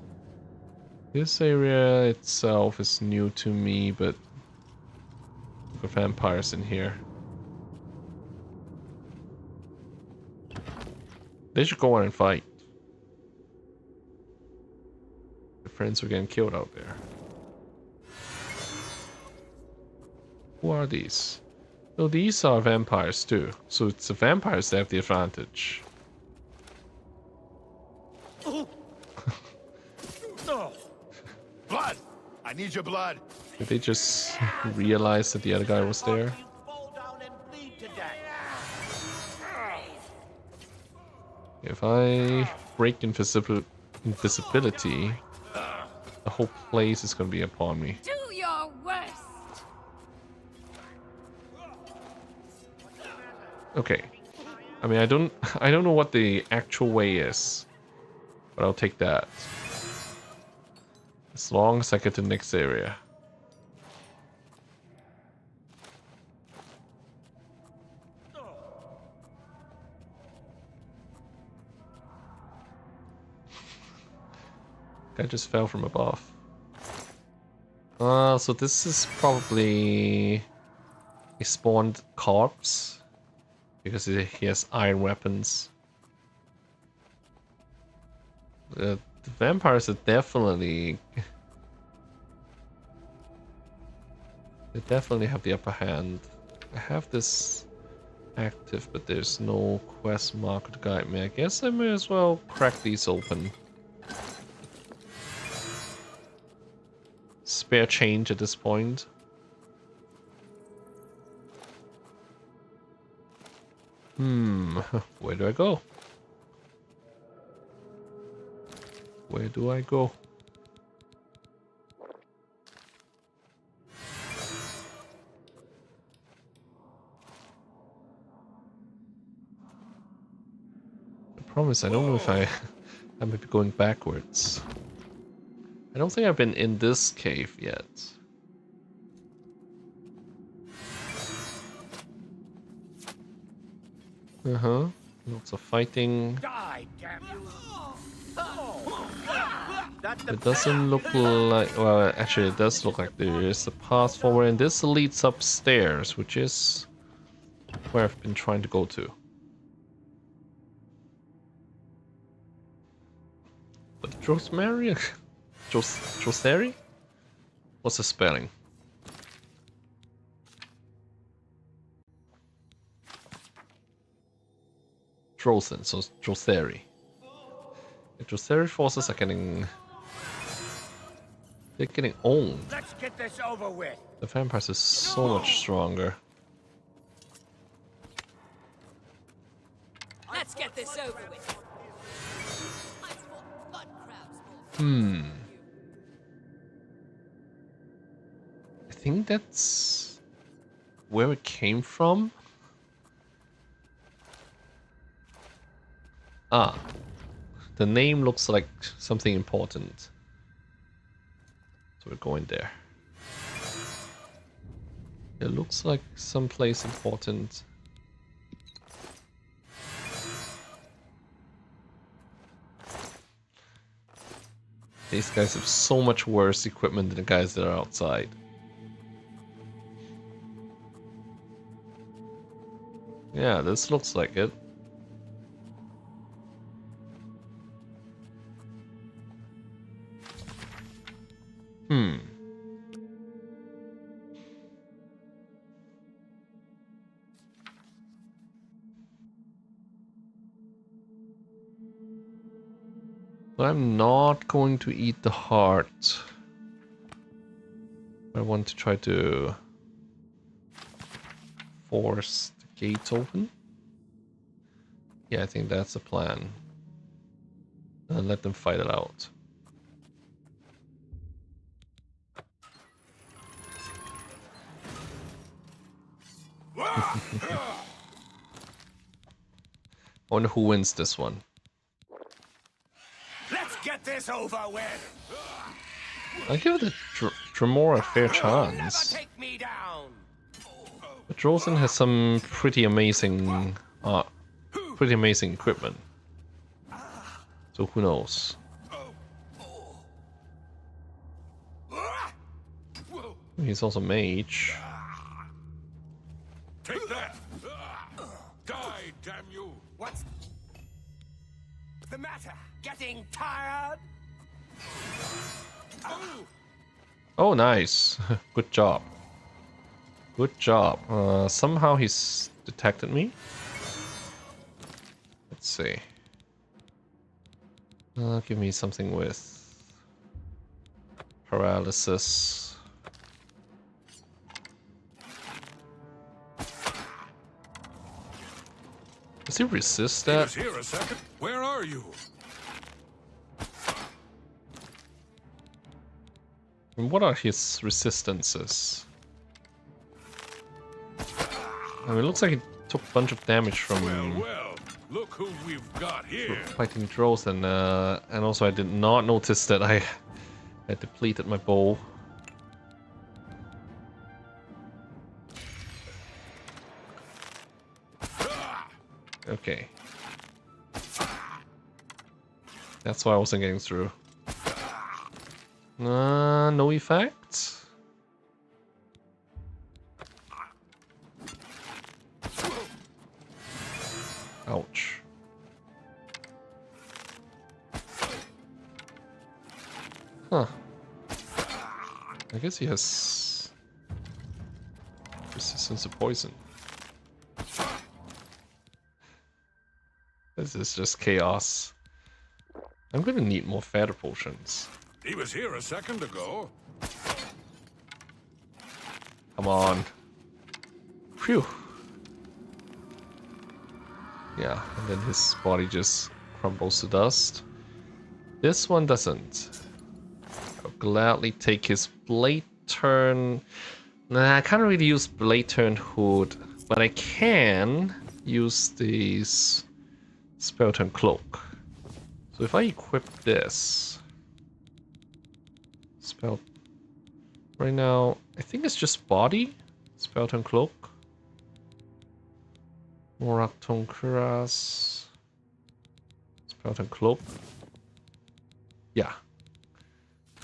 [SPEAKER 1] this area itself is new to me, but look at vampires in here. They should go on and fight. The friends are getting killed out there. Who are these? Oh, these are vampires too. So it's the vampires that have the advantage.
[SPEAKER 7] Blood! I need your blood.
[SPEAKER 1] Did they just realize that the other guy was there?
[SPEAKER 3] You fall down and bleed to death.
[SPEAKER 1] If I break invisibility, the whole place is gonna be upon me.
[SPEAKER 8] Do your worst.
[SPEAKER 1] Okay. I mean, I don't know what the actual way is, but I'll take that. As long as I get to the next area. Guy just fell from above. So this is probably a spawned corpse because he has iron weapons. The vampires are definitely... They definitely have the upper hand. I have this active, but there's no quest marker to guide me. I guess I may as well crack these open. Spare change at this point. Where do I go? Where do I go? I promise I don't know if I might be going backwards. I don't think I've been in this cave yet. Lots of fighting.
[SPEAKER 3] Die, damn you.
[SPEAKER 1] It doesn't look like... Well, actually it does look like there is a path forward, and this leads upstairs, which is where I've been trying to go to. But Rosemary? Joseri? What's the spelling? Drosen, so Joseri. The Joseri forces are getting... They're getting owned.
[SPEAKER 3] Let's get this over with.
[SPEAKER 1] The vampires are so much stronger.
[SPEAKER 4] Let's get this over with. I fought blood crabs.
[SPEAKER 1] I think that's where it came from. Ah, the name looks like something important. So we're going there. It looks like someplace important. These guys have so much worse equipment than the guys that are outside. Yeah, this looks like it. Hmm. I'm not going to eat the heart. I want to try to force the gates open. Yeah, I think that's the plan. And let them fight it out. I wonder who wins this one.
[SPEAKER 3] Let's get this over with.
[SPEAKER 1] I'll give the Dremora a fair
[SPEAKER 3] Never
[SPEAKER 1] chance.
[SPEAKER 3] take me down.
[SPEAKER 1] But Drozen has some pretty amazing equipment. So who knows? He's also mage.
[SPEAKER 7] Take that! Die, damn you!
[SPEAKER 3] What's the matter? Getting tired?
[SPEAKER 1] Oh, nice. Good job. Good job. Somehow he's detected me. Let's see. Give me something with paralysis. Does he resist
[SPEAKER 7] He
[SPEAKER 1] that?
[SPEAKER 7] was here a second. Where are you?
[SPEAKER 1] And what are his resistances? I mean, it looks like he took a bunch of damage from
[SPEAKER 7] Well, look who we've got here.
[SPEAKER 1] fighting Drozen, and also I did not notice that I had depleted my bow. Okay. That's why I wasn't getting through. No effect? Ouch. Huh. I guess he has resistance to poison. This is just chaos. I'm gonna need more feather potions.
[SPEAKER 7] He was here a second ago.
[SPEAKER 1] Come on. Phew. Yeah, and then his body just crumbles to dust. This one doesn't. I'll gladly take his Blade Turn. Nah, I can't really use Blade Turn Hood, but I can use this Spell Turn Cloak. So if I equip this spell right now, I think it's just body. Spell Turn Cloak. Morakton Kuras. Spell Turn Cloak. Yeah.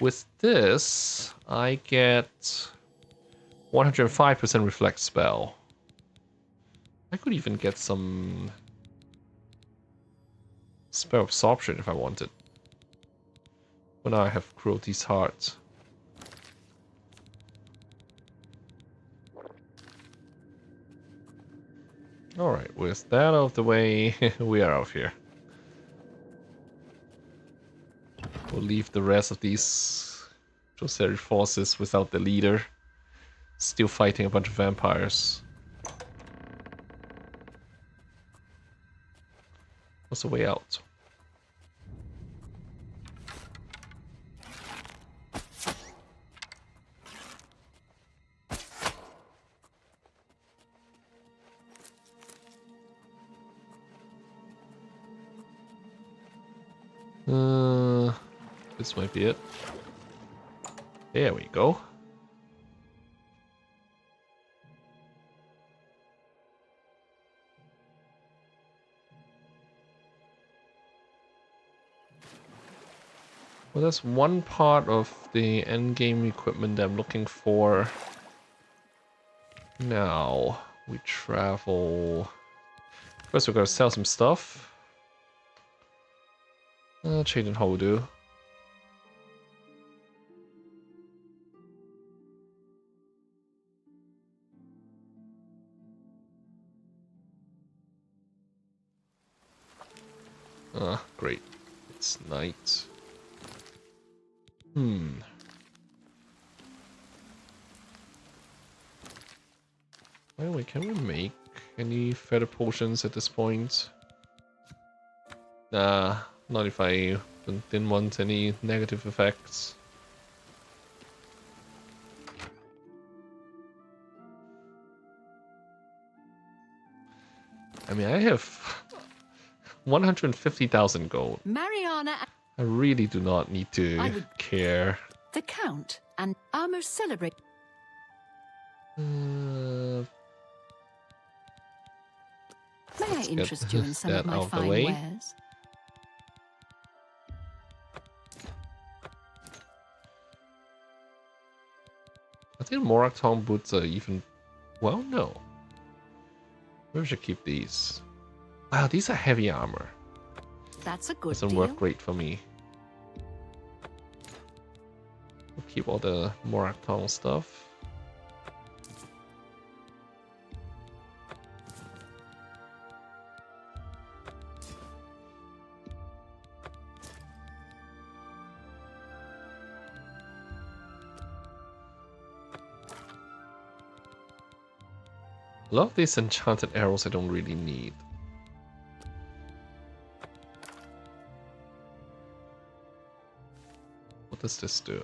[SPEAKER 1] With this, I get 105% Reflect spell. I could even get some spell absorption if I wanted. But now I have Cruelty's Heart. Alright, with that out of the way, we are out of here. We'll leave the rest of these Droseri forces without the leader. Still fighting a bunch of vampires. What's the way out? This might be it. There we go. Well, that's one part of the endgame equipment that I'm looking for. Now, we travel... First we gotta sell some stuff. Trade and hold do. Great. It's night. By the way, can we make any feather potions at this point? Nah, not if I didn't want any negative effects. I mean, I have 150,000 gold.
[SPEAKER 8] Mariana,
[SPEAKER 1] I really do not need to care.
[SPEAKER 8] the Count, and armor celebrate.
[SPEAKER 1] Let's
[SPEAKER 8] May I
[SPEAKER 1] get
[SPEAKER 8] interest you in some
[SPEAKER 1] that
[SPEAKER 8] of my
[SPEAKER 1] out of the
[SPEAKER 8] fine
[SPEAKER 1] way.
[SPEAKER 8] wares?
[SPEAKER 1] I think Morakton boots are even... Well, no. Maybe we should keep these. Wow, these are heavy armor.
[SPEAKER 8] That's a good
[SPEAKER 1] Doesn't
[SPEAKER 8] deal.
[SPEAKER 1] work great for me. We'll keep all the Morakton stuff. A lot of these enchanted arrows I don't really need. What does this do?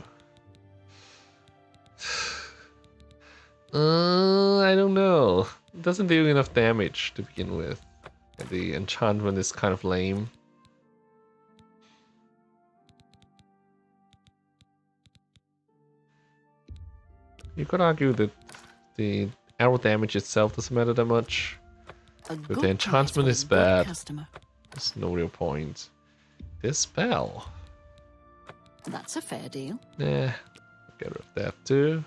[SPEAKER 1] I don't know. It doesn't do enough damage to begin with. And the enchantment is kind of lame. You could argue that the arrow damage itself doesn't matter that much. But the enchantment is bad. There's no real point. This spell.
[SPEAKER 8] That's a fair deal.
[SPEAKER 1] Nah, get rid of that too.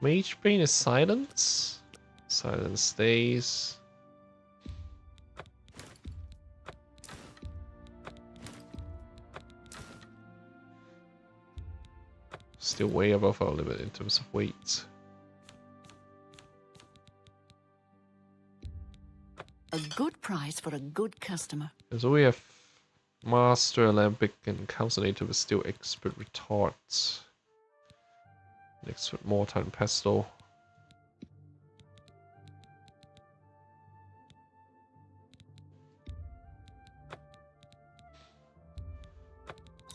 [SPEAKER 1] Mage Bane is silence. Silence stays. Still way above our limit in terms of weight.
[SPEAKER 8] A good price for a good customer.
[SPEAKER 1] So we have Master, Alembic, and Calcinator with still Expert Retards. Expert Mortar and Pestle.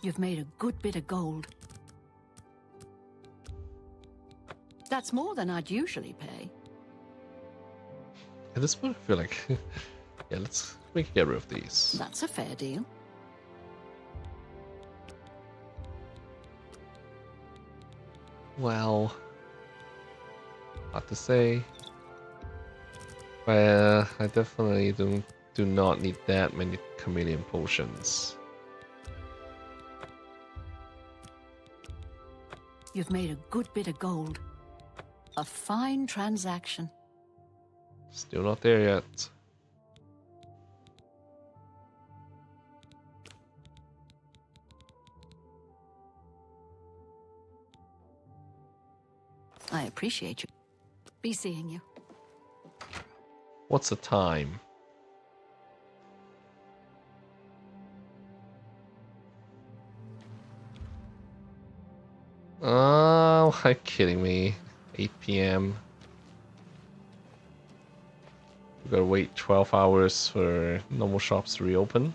[SPEAKER 8] You've made a good bit of gold. That's more than I'd usually pay.
[SPEAKER 1] At this point, I feel like, yeah, we can get rid of these.
[SPEAKER 8] That's a fair deal.
[SPEAKER 1] Well, hard to say. But I definitely do not need that many chameleon potions.
[SPEAKER 8] You've made a good bit of gold. A fine transaction.
[SPEAKER 1] Still not there yet.
[SPEAKER 8] I appreciate you. Be seeing you.
[SPEAKER 1] What's the time? Oh, are you kidding me? 8 p.m. We gotta wait 12 hours for normal shops to reopen.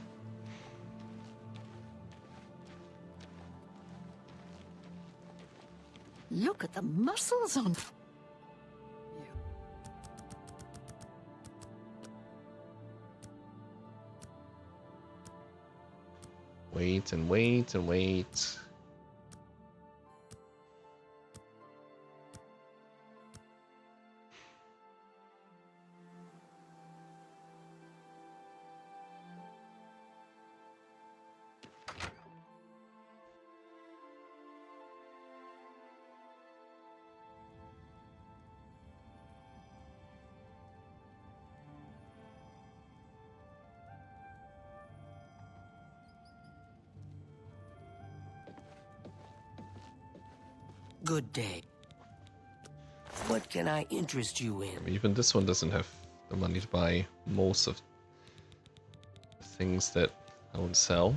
[SPEAKER 8] Look at the muscles on you.
[SPEAKER 1] Wait and wait and wait.
[SPEAKER 9] Good day. What can I interest you in?
[SPEAKER 1] Even this one doesn't have the money to buy most of the things that I would sell.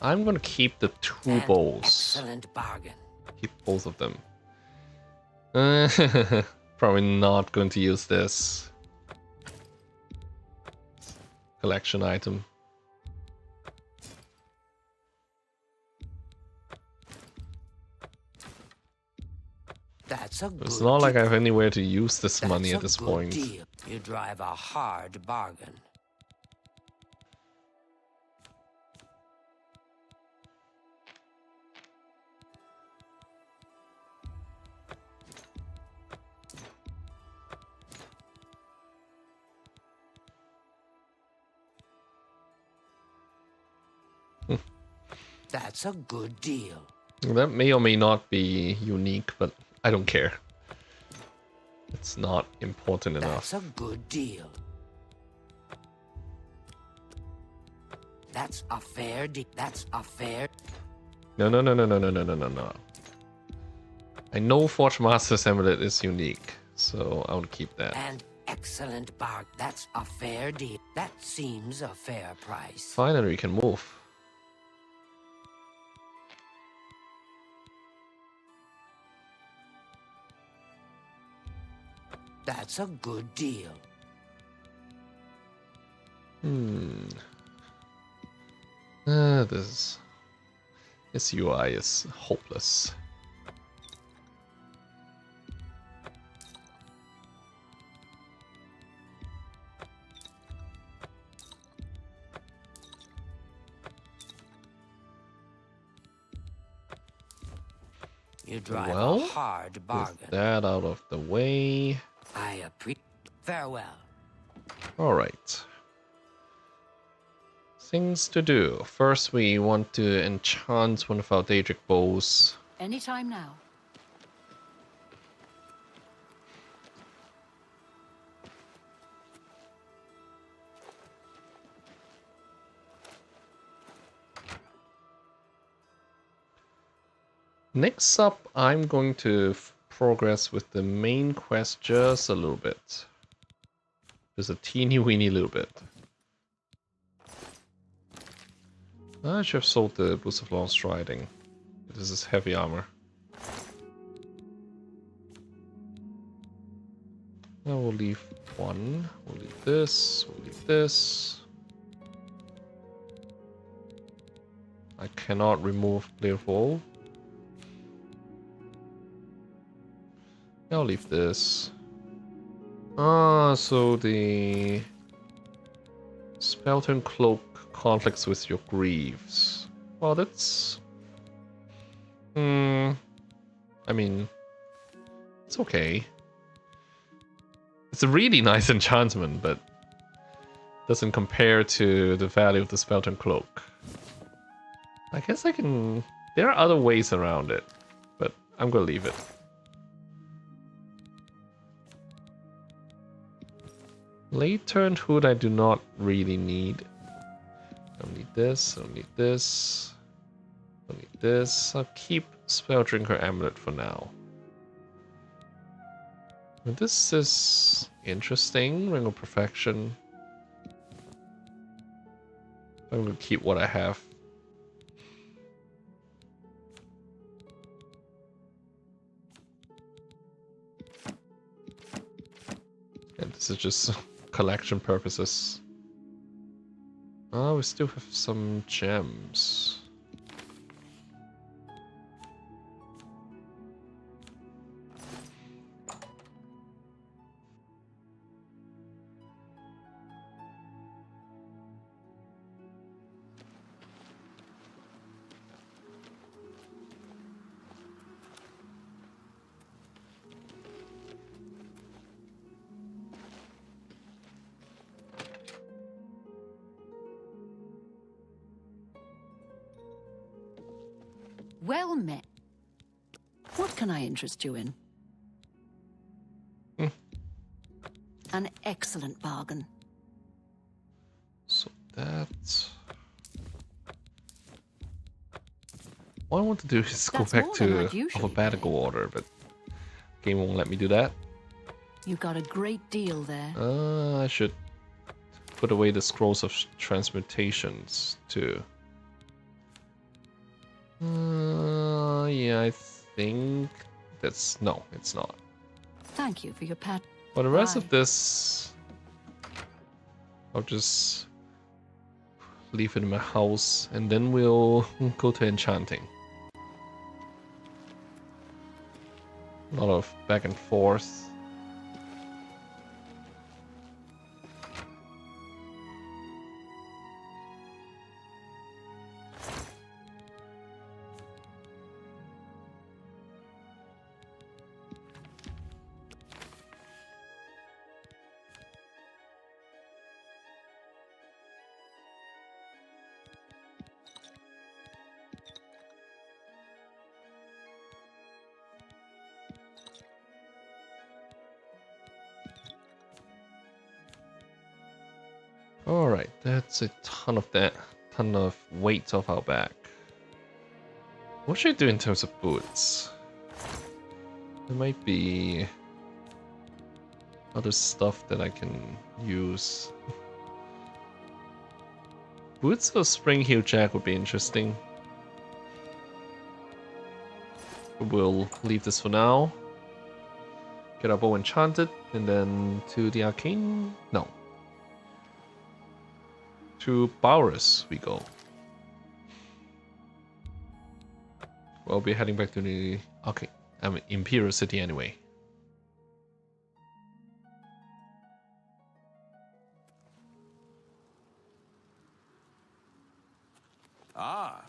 [SPEAKER 1] I'm gonna keep the two bowls.
[SPEAKER 9] Excellent bargain.
[SPEAKER 1] Keep both of them. Probably not going to use this. Collection item.
[SPEAKER 9] That's a good
[SPEAKER 1] It's not like I
[SPEAKER 9] deal.
[SPEAKER 1] have anywhere to use this money
[SPEAKER 9] That's
[SPEAKER 1] at
[SPEAKER 9] a
[SPEAKER 1] this
[SPEAKER 9] good
[SPEAKER 1] point.
[SPEAKER 9] deal. You drive a hard bargain. That's a good deal.
[SPEAKER 1] That may or may not be unique, but I don't care. It's not important enough.
[SPEAKER 9] That's a good deal. That's a fair deal. That's a fair.
[SPEAKER 1] No. I know Forge Master's Amulet is unique, so I'll keep that.
[SPEAKER 9] And excellent bargain. That's a fair deal. That seems a fair price.
[SPEAKER 1] Finally, we can move.
[SPEAKER 9] That's a good deal.
[SPEAKER 1] This UI is hopeless.
[SPEAKER 9] You drive
[SPEAKER 1] Well,
[SPEAKER 9] a hard bargain.
[SPEAKER 1] with that out of the way.
[SPEAKER 9] I appreciate. Farewell.
[SPEAKER 1] All right. Things to do. First, we want to enchant one of our Daedric bows.
[SPEAKER 8] Anytime now.
[SPEAKER 1] Next up, I'm going to progress with the main quest just a little bit. Just a teeny weeny little bit. I should have sold the Boots of Long Striding. This is heavy armor. Now we'll leave one. We'll leave this. We'll leave this. I cannot remove Clear Wall. I'll leave this. Ah, so the Speltern Cloak conflicts with your greaves. Well, that's... I mean... It's okay. It's a really nice enchantment, but... doesn't compare to the value of the Speltern Cloak. I guess I can... There are other ways around it, but I'm gonna leave it. Late turn hood I do not really need. I don't need this, I don't need this. I don't need this. I'll keep Spelldrinker Amulet for now. But this is interesting. Ring of Perfection. I'm gonna keep what I have. And this is just collection purposes. Oh, we still have some gems.
[SPEAKER 8] Well met. What can I interest you in? An excellent bargain.
[SPEAKER 1] So that... All I want to do is go
[SPEAKER 8] That's
[SPEAKER 1] back
[SPEAKER 8] more than
[SPEAKER 1] to
[SPEAKER 8] I'd usually
[SPEAKER 1] alphabetical
[SPEAKER 8] pay.
[SPEAKER 1] order, but game won't let me do that.
[SPEAKER 8] You got a great deal there.
[SPEAKER 1] I should put away the scrolls of transmutations too. Yeah, I think that's no, it's not.
[SPEAKER 8] Thank you for your pat.
[SPEAKER 1] For the rest of
[SPEAKER 8] Bye.
[SPEAKER 1] this, I'll just leave it in my house, and then we'll go to enchanting. A lot of back and forth. Alright, that's a ton of that. Ton of weight off our back. What should I do in terms of boots? There might be other stuff that I can use. Boots or Spring Heel Jack would be interesting. We'll leave this for now. Get our bow enchanted, and then to the arcane. No. To Bowerus we go. We'll be heading back to the Imperial City anyway.
[SPEAKER 7] Ah,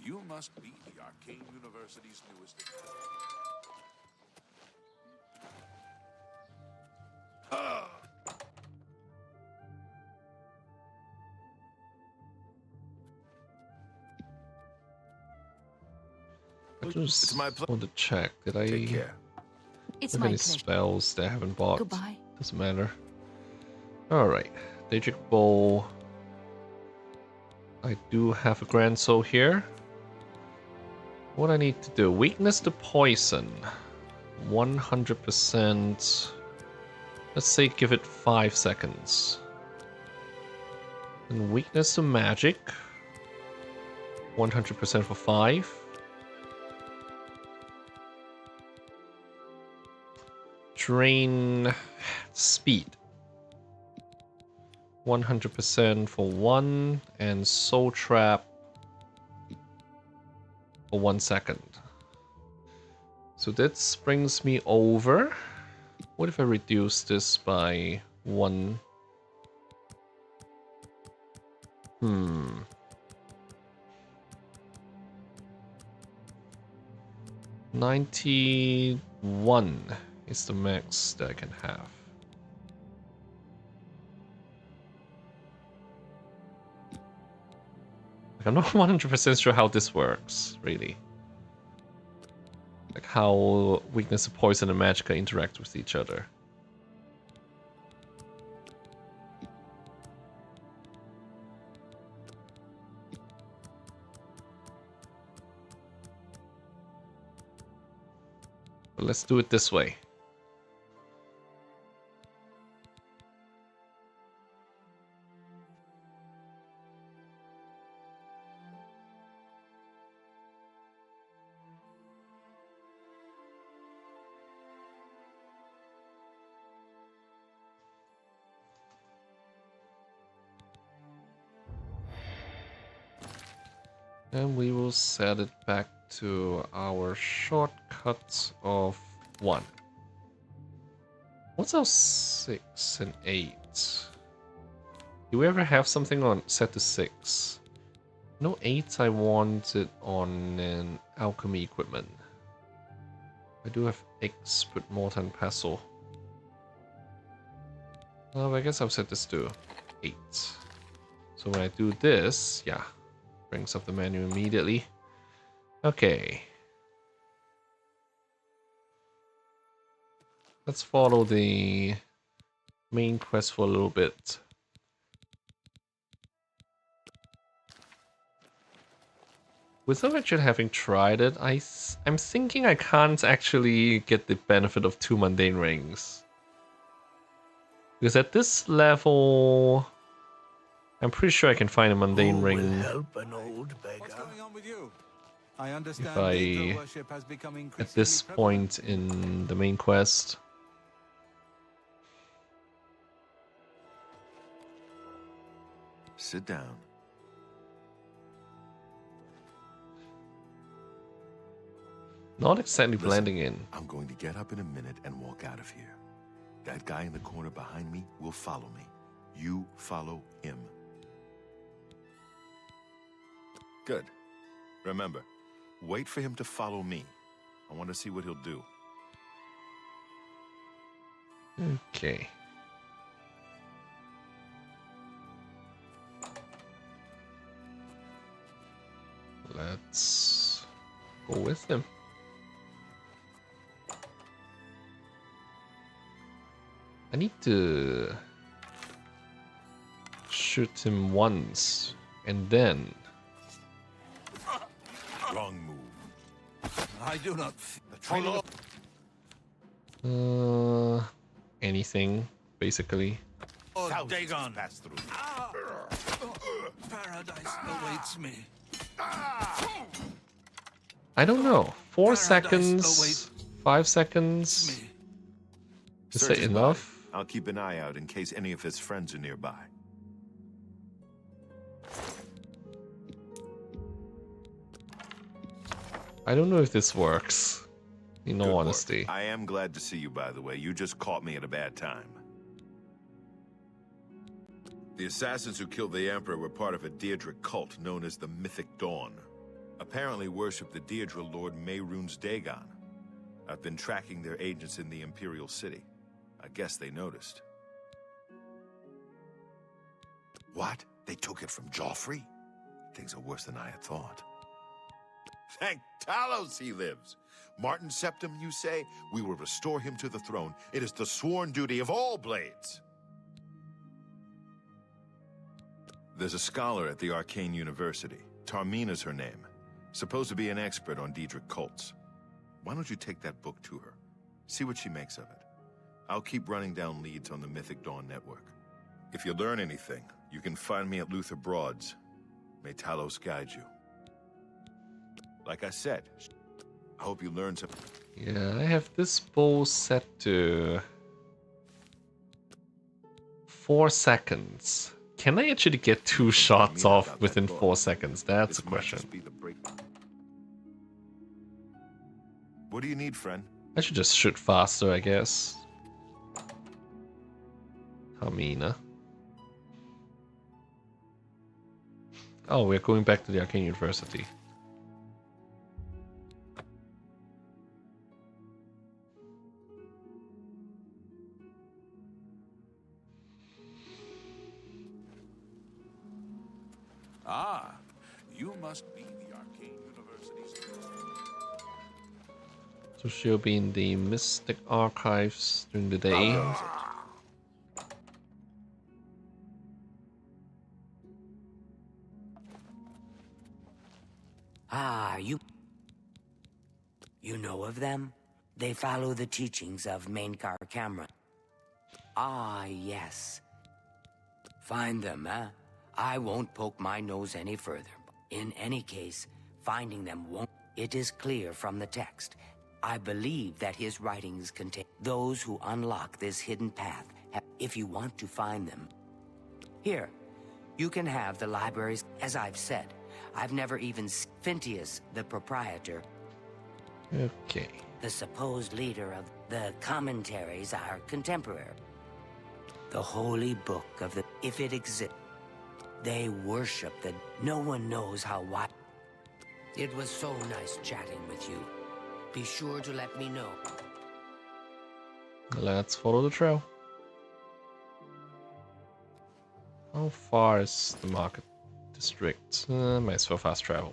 [SPEAKER 7] you must be the Arcane University's newest.
[SPEAKER 1] I just
[SPEAKER 7] It's my pleasure.
[SPEAKER 1] want to check. Did I
[SPEAKER 7] Take care.
[SPEAKER 8] It's
[SPEAKER 1] have
[SPEAKER 8] my
[SPEAKER 1] any
[SPEAKER 8] pleasure.
[SPEAKER 1] spells that I haven't bought?
[SPEAKER 8] Goodbye.
[SPEAKER 1] Doesn't matter. Alright. Daedric Bowl. I do have a Grand Soul here. What I need to do? Weakness to poison. 100%. Let's say give it 5 seconds. And weakness to magic. 100% for 5. Drain speed. 100% for 1. And soul trap for 1 second. So that brings me over. What if I reduce this by 1? 91 is the max that I can have. Like, I'm not 100% sure how this works, really. Like how weakness to poison and magicka interact with each other. But let's do it this way. And we will set it back to our shortcuts of 1. What's our 6 and 8? Do we ever have something on set to 6? No 8 I want it on an alchemy equipment. I do have expert mortar and pestle. I guess I'll set this to 8. So when I do this, yeah. Brings up the menu immediately. Okay. Let's follow the main quest for a little bit. without actually having tried it, I'm thinking I can't actually get the benefit of 2 mundane rings. Because at this level, I'm pretty sure I can find a mundane ring
[SPEAKER 6] help an old beggar?
[SPEAKER 7] What's going on with you? I
[SPEAKER 1] if
[SPEAKER 7] understand
[SPEAKER 1] I,
[SPEAKER 7] Deidre worship has become
[SPEAKER 1] at
[SPEAKER 7] increasingly
[SPEAKER 1] this
[SPEAKER 7] prevalent.
[SPEAKER 1] point in the main quest.
[SPEAKER 2] Sit down.
[SPEAKER 1] Not exactly
[SPEAKER 2] Listen,
[SPEAKER 1] blending in.
[SPEAKER 2] I'm going to get up in a minute and walk out of here. That guy in the corner behind me will follow me. You follow him. Good. Remember, wait for him to follow me. I want to see what he'll do.
[SPEAKER 1] Okay. Let's go with him. I need to shoot him once and then.
[SPEAKER 2] Wrong move.
[SPEAKER 7] I do not.
[SPEAKER 2] The training
[SPEAKER 1] Anything, basically.
[SPEAKER 7] Dagon.
[SPEAKER 2] pass through.
[SPEAKER 7] Paradise awaits me.
[SPEAKER 1] I don't know. 4
[SPEAKER 7] Paradise
[SPEAKER 1] seconds,
[SPEAKER 7] awaits
[SPEAKER 1] 5 seconds.
[SPEAKER 7] me.
[SPEAKER 1] Is
[SPEAKER 2] Search
[SPEAKER 1] that
[SPEAKER 2] his
[SPEAKER 1] enough?
[SPEAKER 2] body. I'll keep an eye out in case any of his friends are nearby.
[SPEAKER 1] I don't know if this works. In
[SPEAKER 2] Good
[SPEAKER 1] all
[SPEAKER 2] work.
[SPEAKER 1] honesty.
[SPEAKER 2] I am glad to see you, by the way. You just caught me at a bad time. The assassins who killed the Emperor were part of a Deirdre cult known as the Mythic Dawn. Apparently worship the Deirdre Lord Mehrunes Dagon. I've been tracking their agents in the Imperial City. I guess they noticed. What? They took it from Joffrey? Things are worse than I had thought. Thank Talos he lives. Martin Septim, you say? We will restore him to the throne. It is the sworn duty of all blades. There's a scholar at the Arcane University. Tarmina's her name. Supposed to be an expert on Daedric cults. Why don't you take that book to her? See what she makes of it. I'll keep running down leads on the Mythic Dawn network. If you learn anything, you can find me at Luther Broad's. May Talos guide you. Like I said, I hope you learn some.
[SPEAKER 1] Yeah, I have this bow set to 4 seconds. Can I actually get 2 shots off within 4 seconds? That's the
[SPEAKER 2] This might
[SPEAKER 1] question.
[SPEAKER 2] just be the break. What do you need, friend?
[SPEAKER 1] I should just shoot faster, I guess. Tamina. Oh, we're going back to the Arcane University.
[SPEAKER 7] Ah, you must be the Arcane University's.
[SPEAKER 1] So she'll be in the Mystic Archives during the day.
[SPEAKER 9] Ah, you know of them? They follow the teachings of Mainkar Cameron. Ah, yes. Find them, huh? I won't poke my nose any further. In any case, finding them won't. It is clear from the text. I believe that his writings contain those who unlock this hidden path. If you want to find them, here, you can have the libraries. As I've said, I've never even seen Phintius, the proprietor,
[SPEAKER 1] Okay.
[SPEAKER 9] the supposed leader of the commentaries, are contemporary. The holy book of the, if it exists, they worship the, no one knows how wide. It was so nice chatting with you. Be sure to let me know.
[SPEAKER 1] Let's follow the trail. How far is the market district? Might as well fast travel.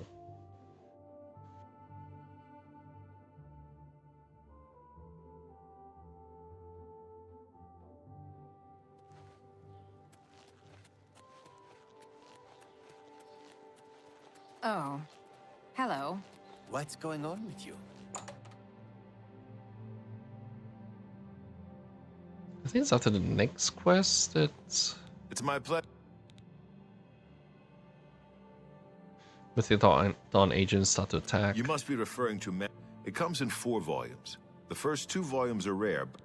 [SPEAKER 10] Oh.
[SPEAKER 4] Hello.
[SPEAKER 2] What's going on with you?
[SPEAKER 1] I think it's after the next quest. It's
[SPEAKER 7] It's my pleasure.
[SPEAKER 1] with the Dawn agents start to attack.
[SPEAKER 7] You must be referring to It comes in 4 volumes. The first 2 volumes are rare. But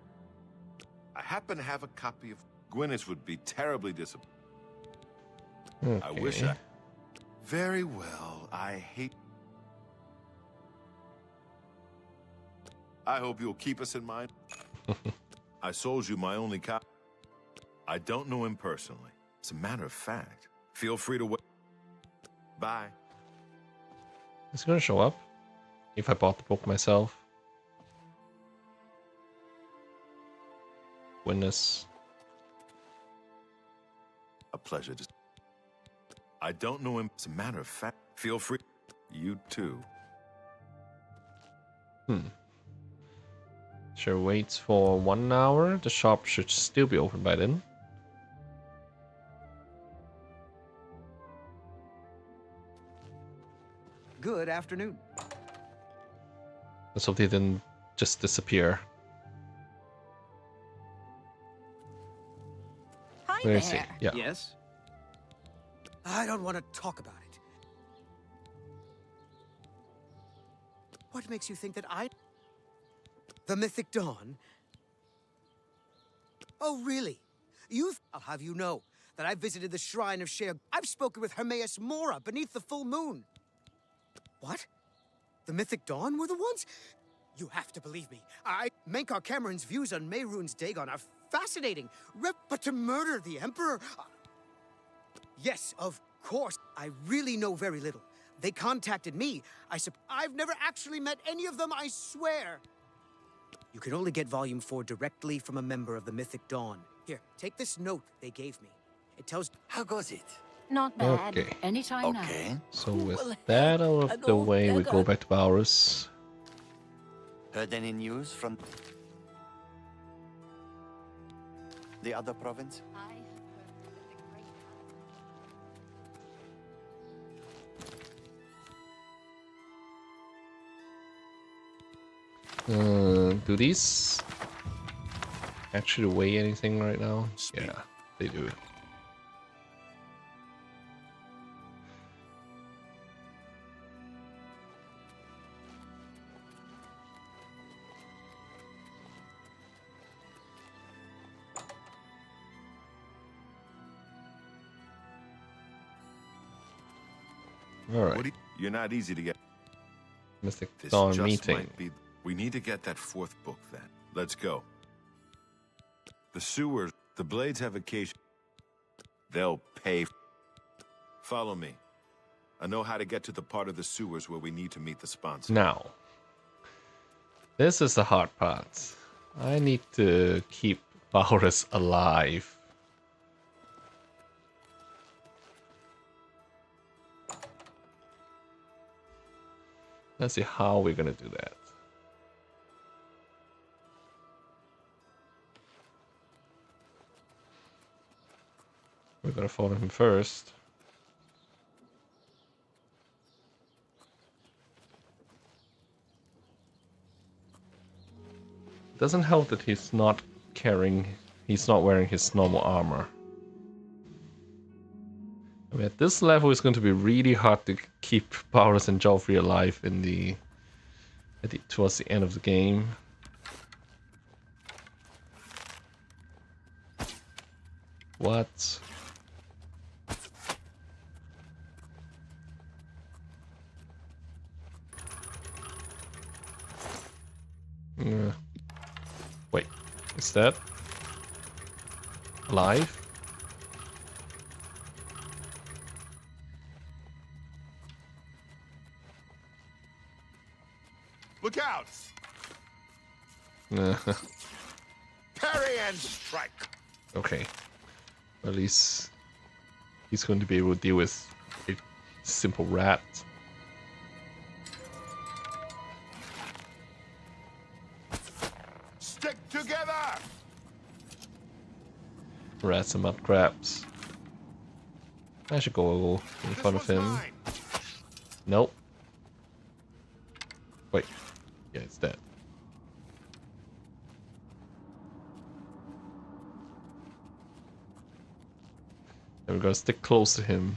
[SPEAKER 7] I happen to have a copy of Gwyneth would be terribly disappointed.
[SPEAKER 1] Okay.
[SPEAKER 7] I wish I... Very well. I hate... I hope you'll keep us in mind. I sold you my only copy. I don't know him personally. As a matter of fact, feel free to wait. Bye.
[SPEAKER 1] It's gonna show up if I bought the book myself. Witness.
[SPEAKER 7] A pleasure to... I don't know him. As a matter of fact, feel free. You too.
[SPEAKER 1] Sure, waits for 1 hour. The shop should still be open by then.
[SPEAKER 10] Good afternoon.
[SPEAKER 1] Let's hope they didn't just disappear.
[SPEAKER 4] Hi
[SPEAKER 1] Where
[SPEAKER 4] there.
[SPEAKER 1] is he? Yeah.
[SPEAKER 10] Yes? I don't want to talk about it. What makes you think that I... The Mythic Dawn? Oh, really? I'll have you know that I visited the Shrine of Shea. I've spoken with Hermaeus Mora beneath the full moon. What? The Mythic Dawn were the ones? You have to believe me. Menkar Cameron's views on Mehrunes Dagon are fascinating. But to murder the Emperor... Yes, of course. I really know very little. They contacted me. I've never actually met any of them, I swear. You can only get Volume 4 directly from a member of the Mythic Dawn. Here, take this note they gave me. It tells...
[SPEAKER 2] How goes it?
[SPEAKER 8] Not bad.
[SPEAKER 1] Okay.
[SPEAKER 8] Anytime now.
[SPEAKER 2] Okay.
[SPEAKER 1] So with that out of the way, we go back to Baurus.
[SPEAKER 2] Heard any news from the other province?
[SPEAKER 8] I have heard that the great
[SPEAKER 1] Do these actually weigh anything right now? Yeah, they do. All right.
[SPEAKER 7] You're not easy to get.
[SPEAKER 1] Mystic
[SPEAKER 7] This
[SPEAKER 1] Dawn
[SPEAKER 7] just
[SPEAKER 1] meeting.
[SPEAKER 7] might be. We need to get that 4th book then. Let's go. The sewers, the Blades have vacation. They'll pay. Follow me. I know how to get to the part of the sewers where we need to meet the sponsor.
[SPEAKER 1] Now, this is the hard part. I need to keep Baurus alive. Let's see how we're gonna do that. We're gonna follow him first. It doesn't help that he's not wearing his normal armor. I mean, at this level, it's going to be really hard to keep Baurus and Joffrey alive towards the end of the game. What? Wait, is that alive?
[SPEAKER 7] Look out! Parry and strike.
[SPEAKER 1] Okay. At least he's going to be able to deal with a simple rat.
[SPEAKER 7] Stick together.
[SPEAKER 1] Rats and mud crabs. I should go in front of him. Nope. Wait. Yeah, it's dead. And we're gonna stick close to him.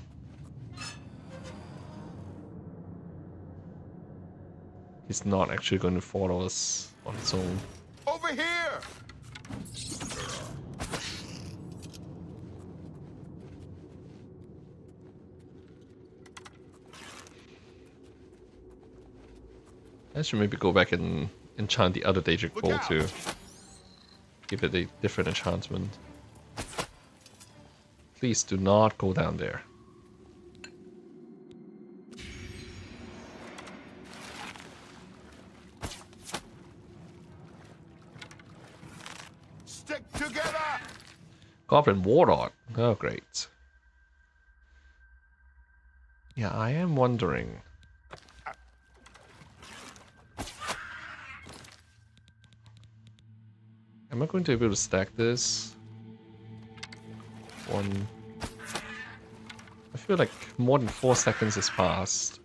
[SPEAKER 1] He's not actually going to follow us on its own.
[SPEAKER 7] Over here!
[SPEAKER 1] I should maybe go back and enchant the other Daedric Bowl to give it a different enchantment. Please do not go down there.
[SPEAKER 7] Stick together!
[SPEAKER 1] Goblin Warlord. Oh, great. Yeah, I am wondering. Am I going to be able to stack this? One. I feel like more than 4 seconds has passed.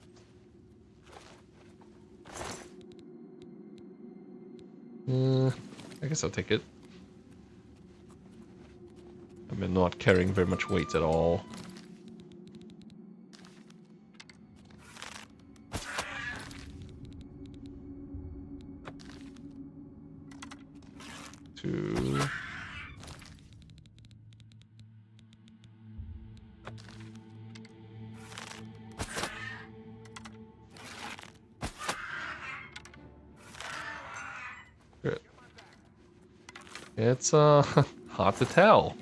[SPEAKER 1] I guess I'll take it. I'm not carrying very much weight at all. Two. Good. It's hard to tell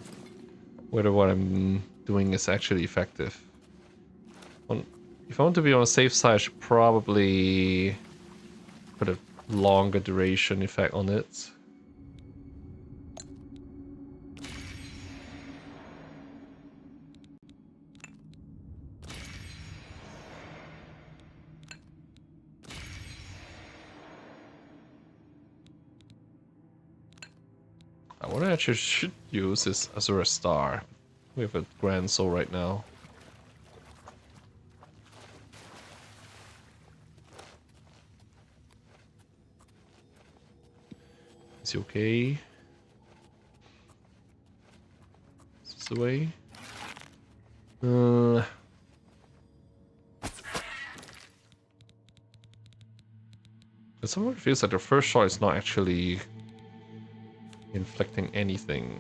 [SPEAKER 1] whether what I'm doing is actually effective. If I want to be on a safe side, I should probably put a longer duration effect on it. What I actually should use is Azura Star. We have a Grand Soul right now. Is he okay? Is this the way? But someone feels like the first shot is not actually inflicting anything.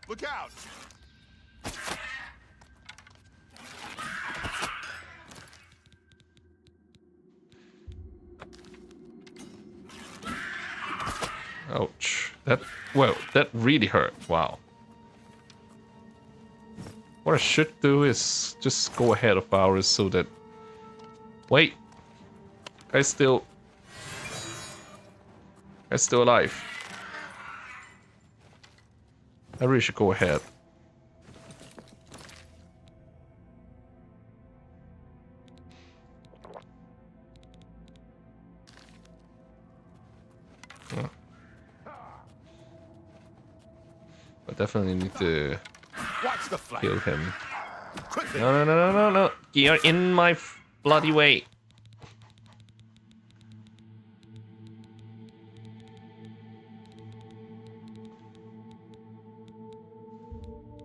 [SPEAKER 7] Look out!
[SPEAKER 1] Ouch. That really hurt. Wow. What I should do is just go ahead of ours so that... Wait! Guy's still alive. I really should go ahead. Huh. I definitely need to
[SPEAKER 7] Watch the flank.
[SPEAKER 1] kill him.
[SPEAKER 7] Quickly.
[SPEAKER 1] No. You're in my bloody way.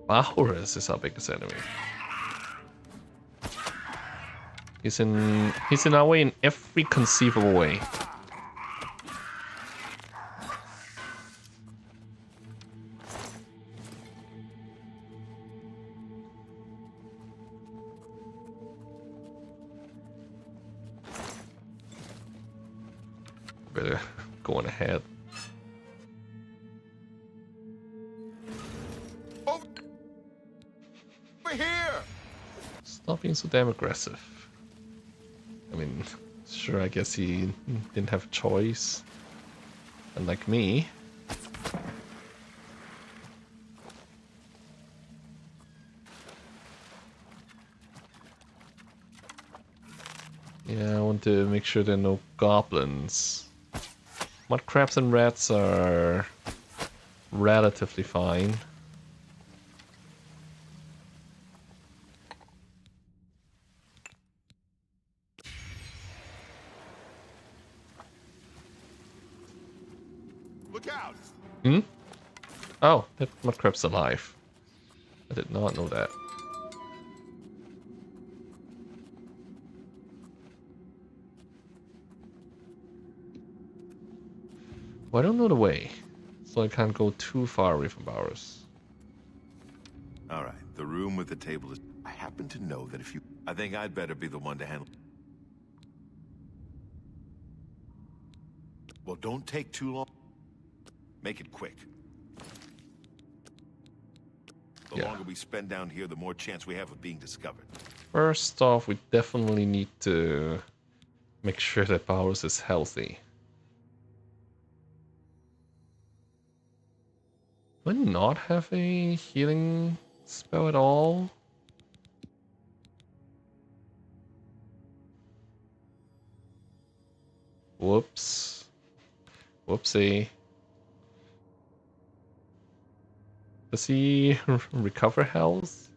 [SPEAKER 1] Bahorus is our biggest enemy. He's in our way in every conceivable way. Better go on ahead.
[SPEAKER 7] Over here!
[SPEAKER 1] Stop being so damn aggressive. I mean, sure, I guess he didn't have a choice. Unlike me. Yeah, I want to make sure there are no goblins Mud crabs and rats are relatively fine.
[SPEAKER 7] Look out!
[SPEAKER 1] Hmm? Oh, that mud crab's alive. I did not know that. Well, I don't know the way, so I can't go too far away from Bowers.
[SPEAKER 7] All right, the room with the table is... I happen to know that if you... I think I'd better be the one to handle... Well, don't take too long. Make it quick. The longer we spend down here, the more chance we have of being discovered.
[SPEAKER 1] First off, we definitely need to make sure that Bowers is healthy. Do I not have a healing spell at all? Whoops. Whoopsie. Does he recover health?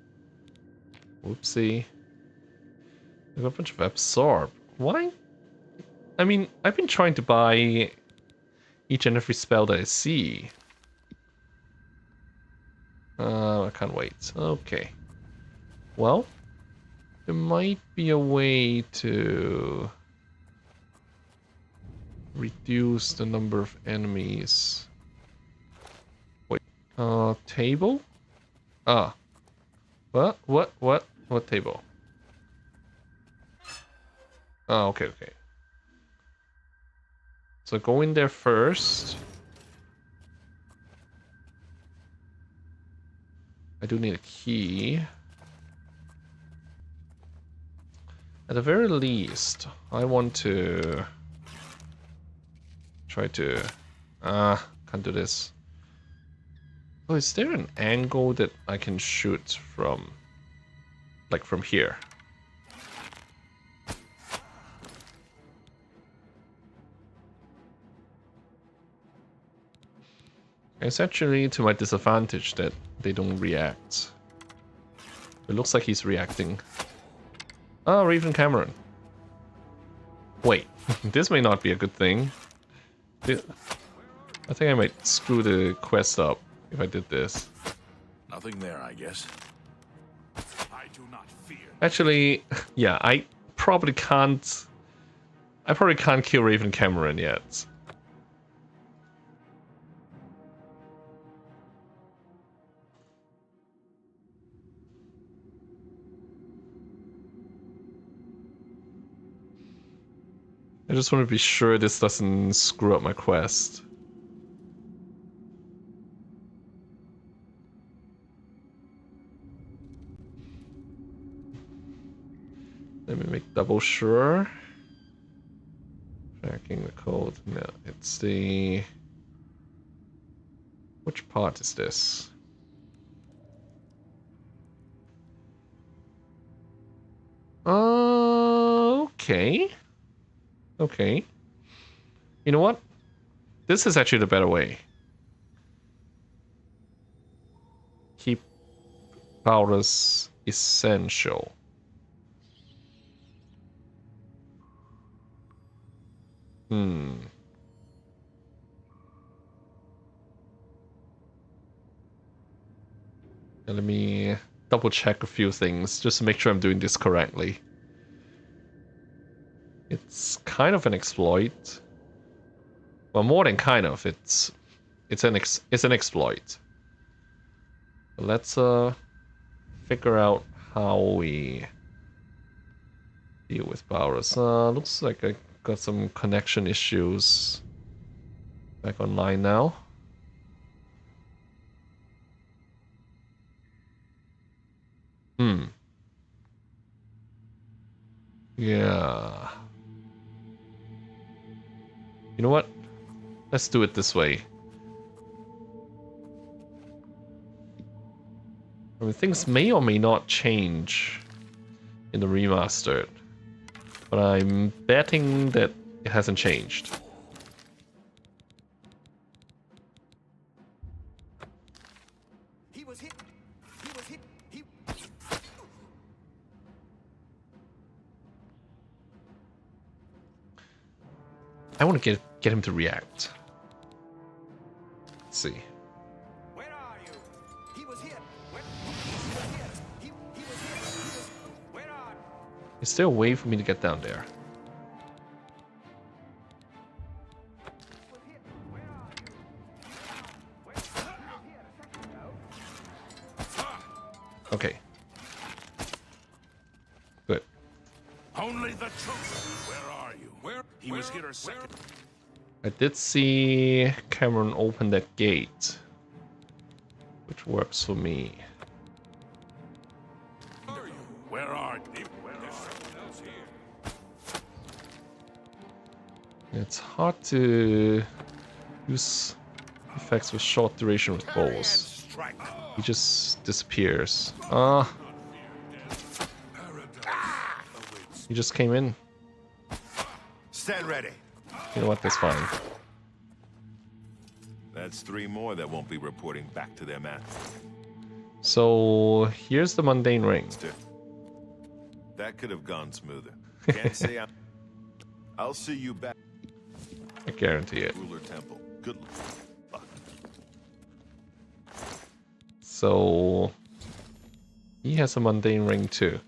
[SPEAKER 1] Whoopsie. I got a bunch of absorb. Why? I mean, I've been trying to buy each and every spell that I see. I can't wait. Okay. Well, there might be a way to reduce the number of enemies. Wait. Table? Ah. What table? Oh, okay, okay. So go in there first. I do need a key. At the very least, I want to try to... can't do this. Oh, is there an angle that I can shoot from? Like from here? It's actually to my disadvantage that they don't react. It looks like he's reacting. Oh, Raven Cameron. Wait, this may not be a good thing. I think I might screw the quest up if I did this.
[SPEAKER 5] Nothing there, I guess. I do not fear.
[SPEAKER 1] Actually, yeah, I probably can't kill Raven Cameron yet. I just want to be sure this doesn't screw up my quest. Let me make double sure. Tracking the code. No, it's the... Which part is this? Okay. Okay. You know what? This is actually the better way. Keep powers essential. Let me double check a few things just to make sure I'm doing this correctly. It's kind of an exploit. Well, more than kind of. It's an exploit. But let's figure out how we deal with powers. Looks like I got some connection issues. Back online now. Yeah. You know what? Let's do it this way. I mean, things may or may not change in the remastered, but I'm betting that it hasn't changed.
[SPEAKER 10] He was hit. He was hit. He.
[SPEAKER 1] I want to get him to react. Let's see.
[SPEAKER 10] Where are you? He was hit. Where? He was hit. He was hit. He was. Where are?
[SPEAKER 1] Is there a way for me to get down there? Okay. Good.
[SPEAKER 5] Only the truth. Where are you? Where? He was here a second.
[SPEAKER 1] I did see Cameron open that gate, which works for me.
[SPEAKER 5] Where are you? There's something else here.
[SPEAKER 1] It's hard to use effects with short duration with bows. He just disappears. He just came in.
[SPEAKER 7] Stand ready.
[SPEAKER 1] You know what? That's fine.
[SPEAKER 7] That's 3 more that won't be reporting back to their master.
[SPEAKER 1] So here's the mundane ring.
[SPEAKER 7] That could have gone smoother. Can't say I'll see you back.
[SPEAKER 1] I guarantee it.
[SPEAKER 7] Ruler Temple. Good luck.
[SPEAKER 1] So he has a mundane ring too.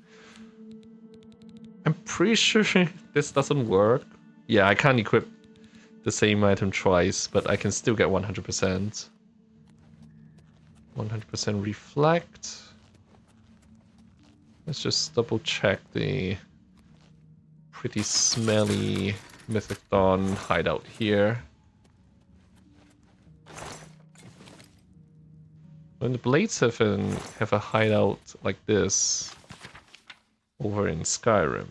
[SPEAKER 1] I'm pretty sure this doesn't work. Yeah, I can't equip the same item twice, but I can still get 100%. 100% reflect. Let's just double check the pretty smelly Mythic Dawn hideout here. When the Blades have a hideout like this over in Skyrim.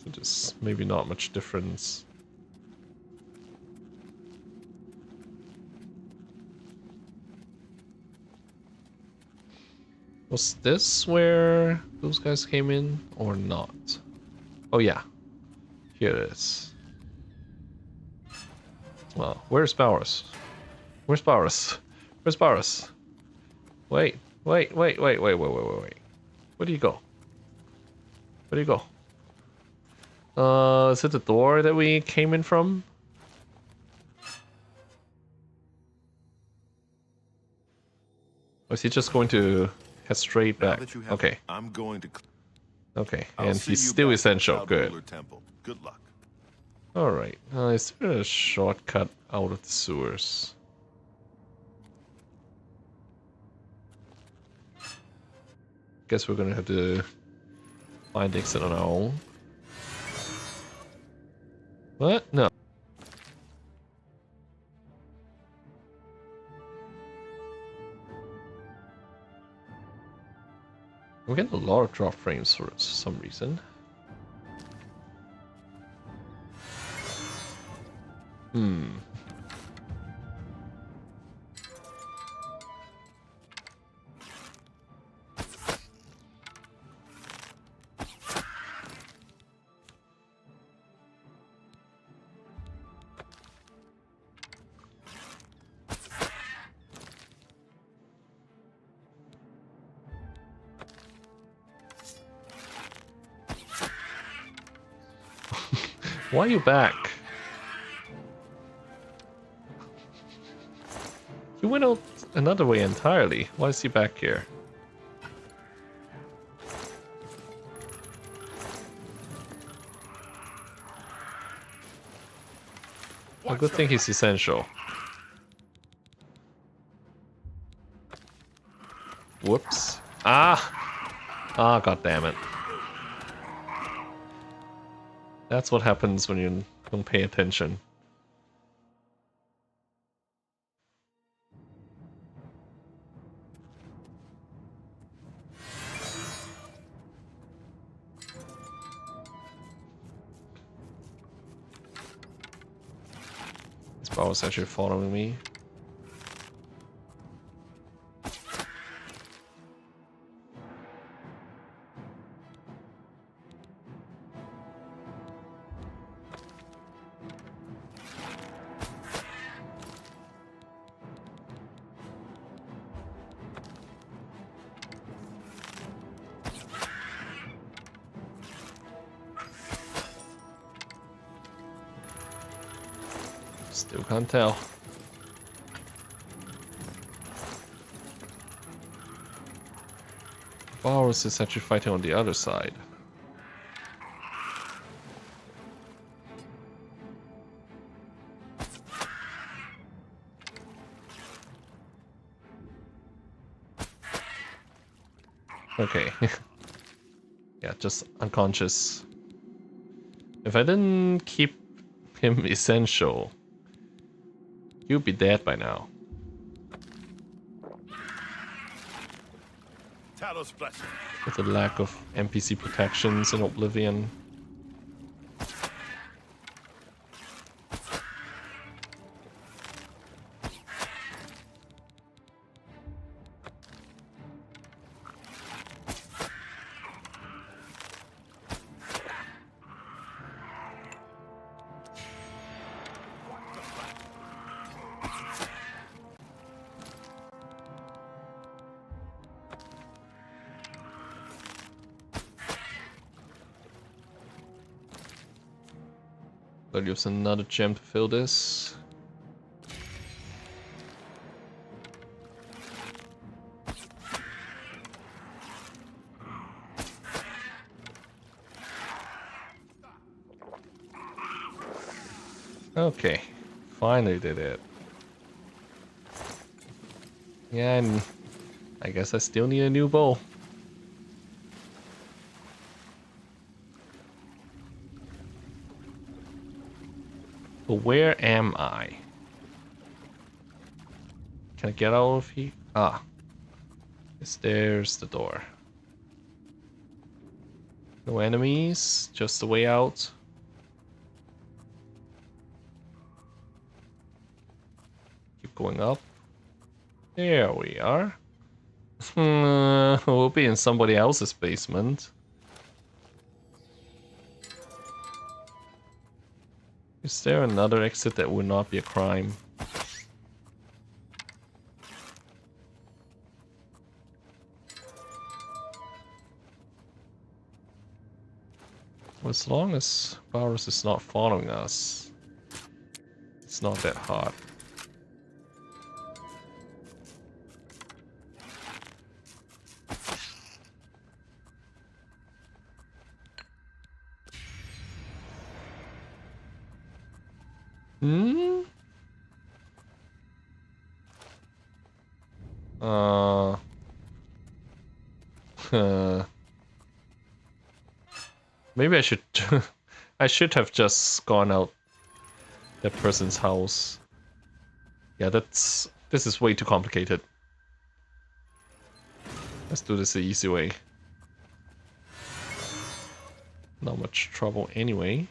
[SPEAKER 1] So just maybe not much difference. Was this where those guys came in or not? Oh yeah, here it is. Well, where's Bowers? Where's Bowers? Where's Bowers? Wait. Where do you go? Where do you go? Is it the door that we came in from? Or is he just going to head straight back? Okay.
[SPEAKER 7] I'm going to.
[SPEAKER 1] Okay,
[SPEAKER 7] I'll
[SPEAKER 1] and
[SPEAKER 7] see
[SPEAKER 1] he's
[SPEAKER 7] you
[SPEAKER 1] still
[SPEAKER 7] back at
[SPEAKER 1] essential.
[SPEAKER 7] Cloud
[SPEAKER 1] Good.
[SPEAKER 7] Ruler Temple. Good luck.
[SPEAKER 1] Alright, is there a shortcut out of the sewers? Guess we're gonna have to find the exit on our own. What? No. I'm getting a lot of drop frames for some reason. Why are you back? You went out another way entirely. Why is he back here? A good thing he's essential. Whoops. Ah, god damn it. That's what happens when you don't pay attention. This ball is actually following me. Still can't tell. Varus is actually fighting on the other side. Okay. Yeah, just unconscious. If I didn't keep him essential, he'd be dead by now.
[SPEAKER 5] Talos blessing.
[SPEAKER 1] With the lack of NPC protections in Oblivion. But use another gem to fill this. Okay, finally did it. Yeah, and I guess I still need a new bow. But where am I? Can I get out of here? Ah. There's the door. No enemies, just the way out. Keep going up. There we are. We'll be in somebody else's basement. Is there another exit that would not be a crime? Well, as long as Varus is not following us, it's not that hard. Hmm? Maybe I should I should have just gone out that person's house. Yeah, this is way too complicated. Let's do this the easy way. Not much trouble anyway.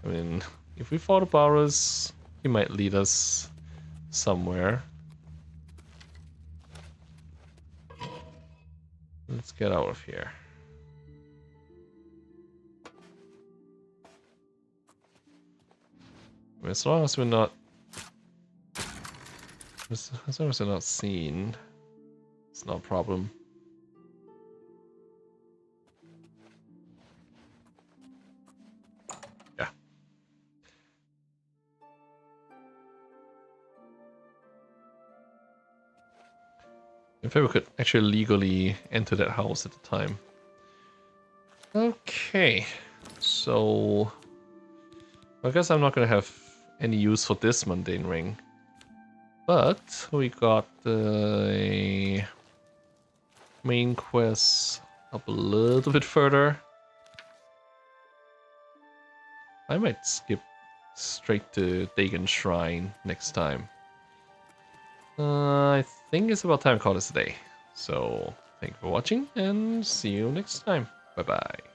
[SPEAKER 1] I mean, if we follow Varus, he might lead us somewhere. Let's get out of here. I mean, as long as we're not... As long as we're not seen, it's not a problem. Yeah. In fact, we could actually legally enter that house at the time. Okay, so I guess I'm not gonna have any use for this mundane ring, but we got the main quest up a little bit further. I might skip straight to Dagon Shrine next time. I think it's about time to call this a day. So, thank you for watching, and see you next time. Bye-bye.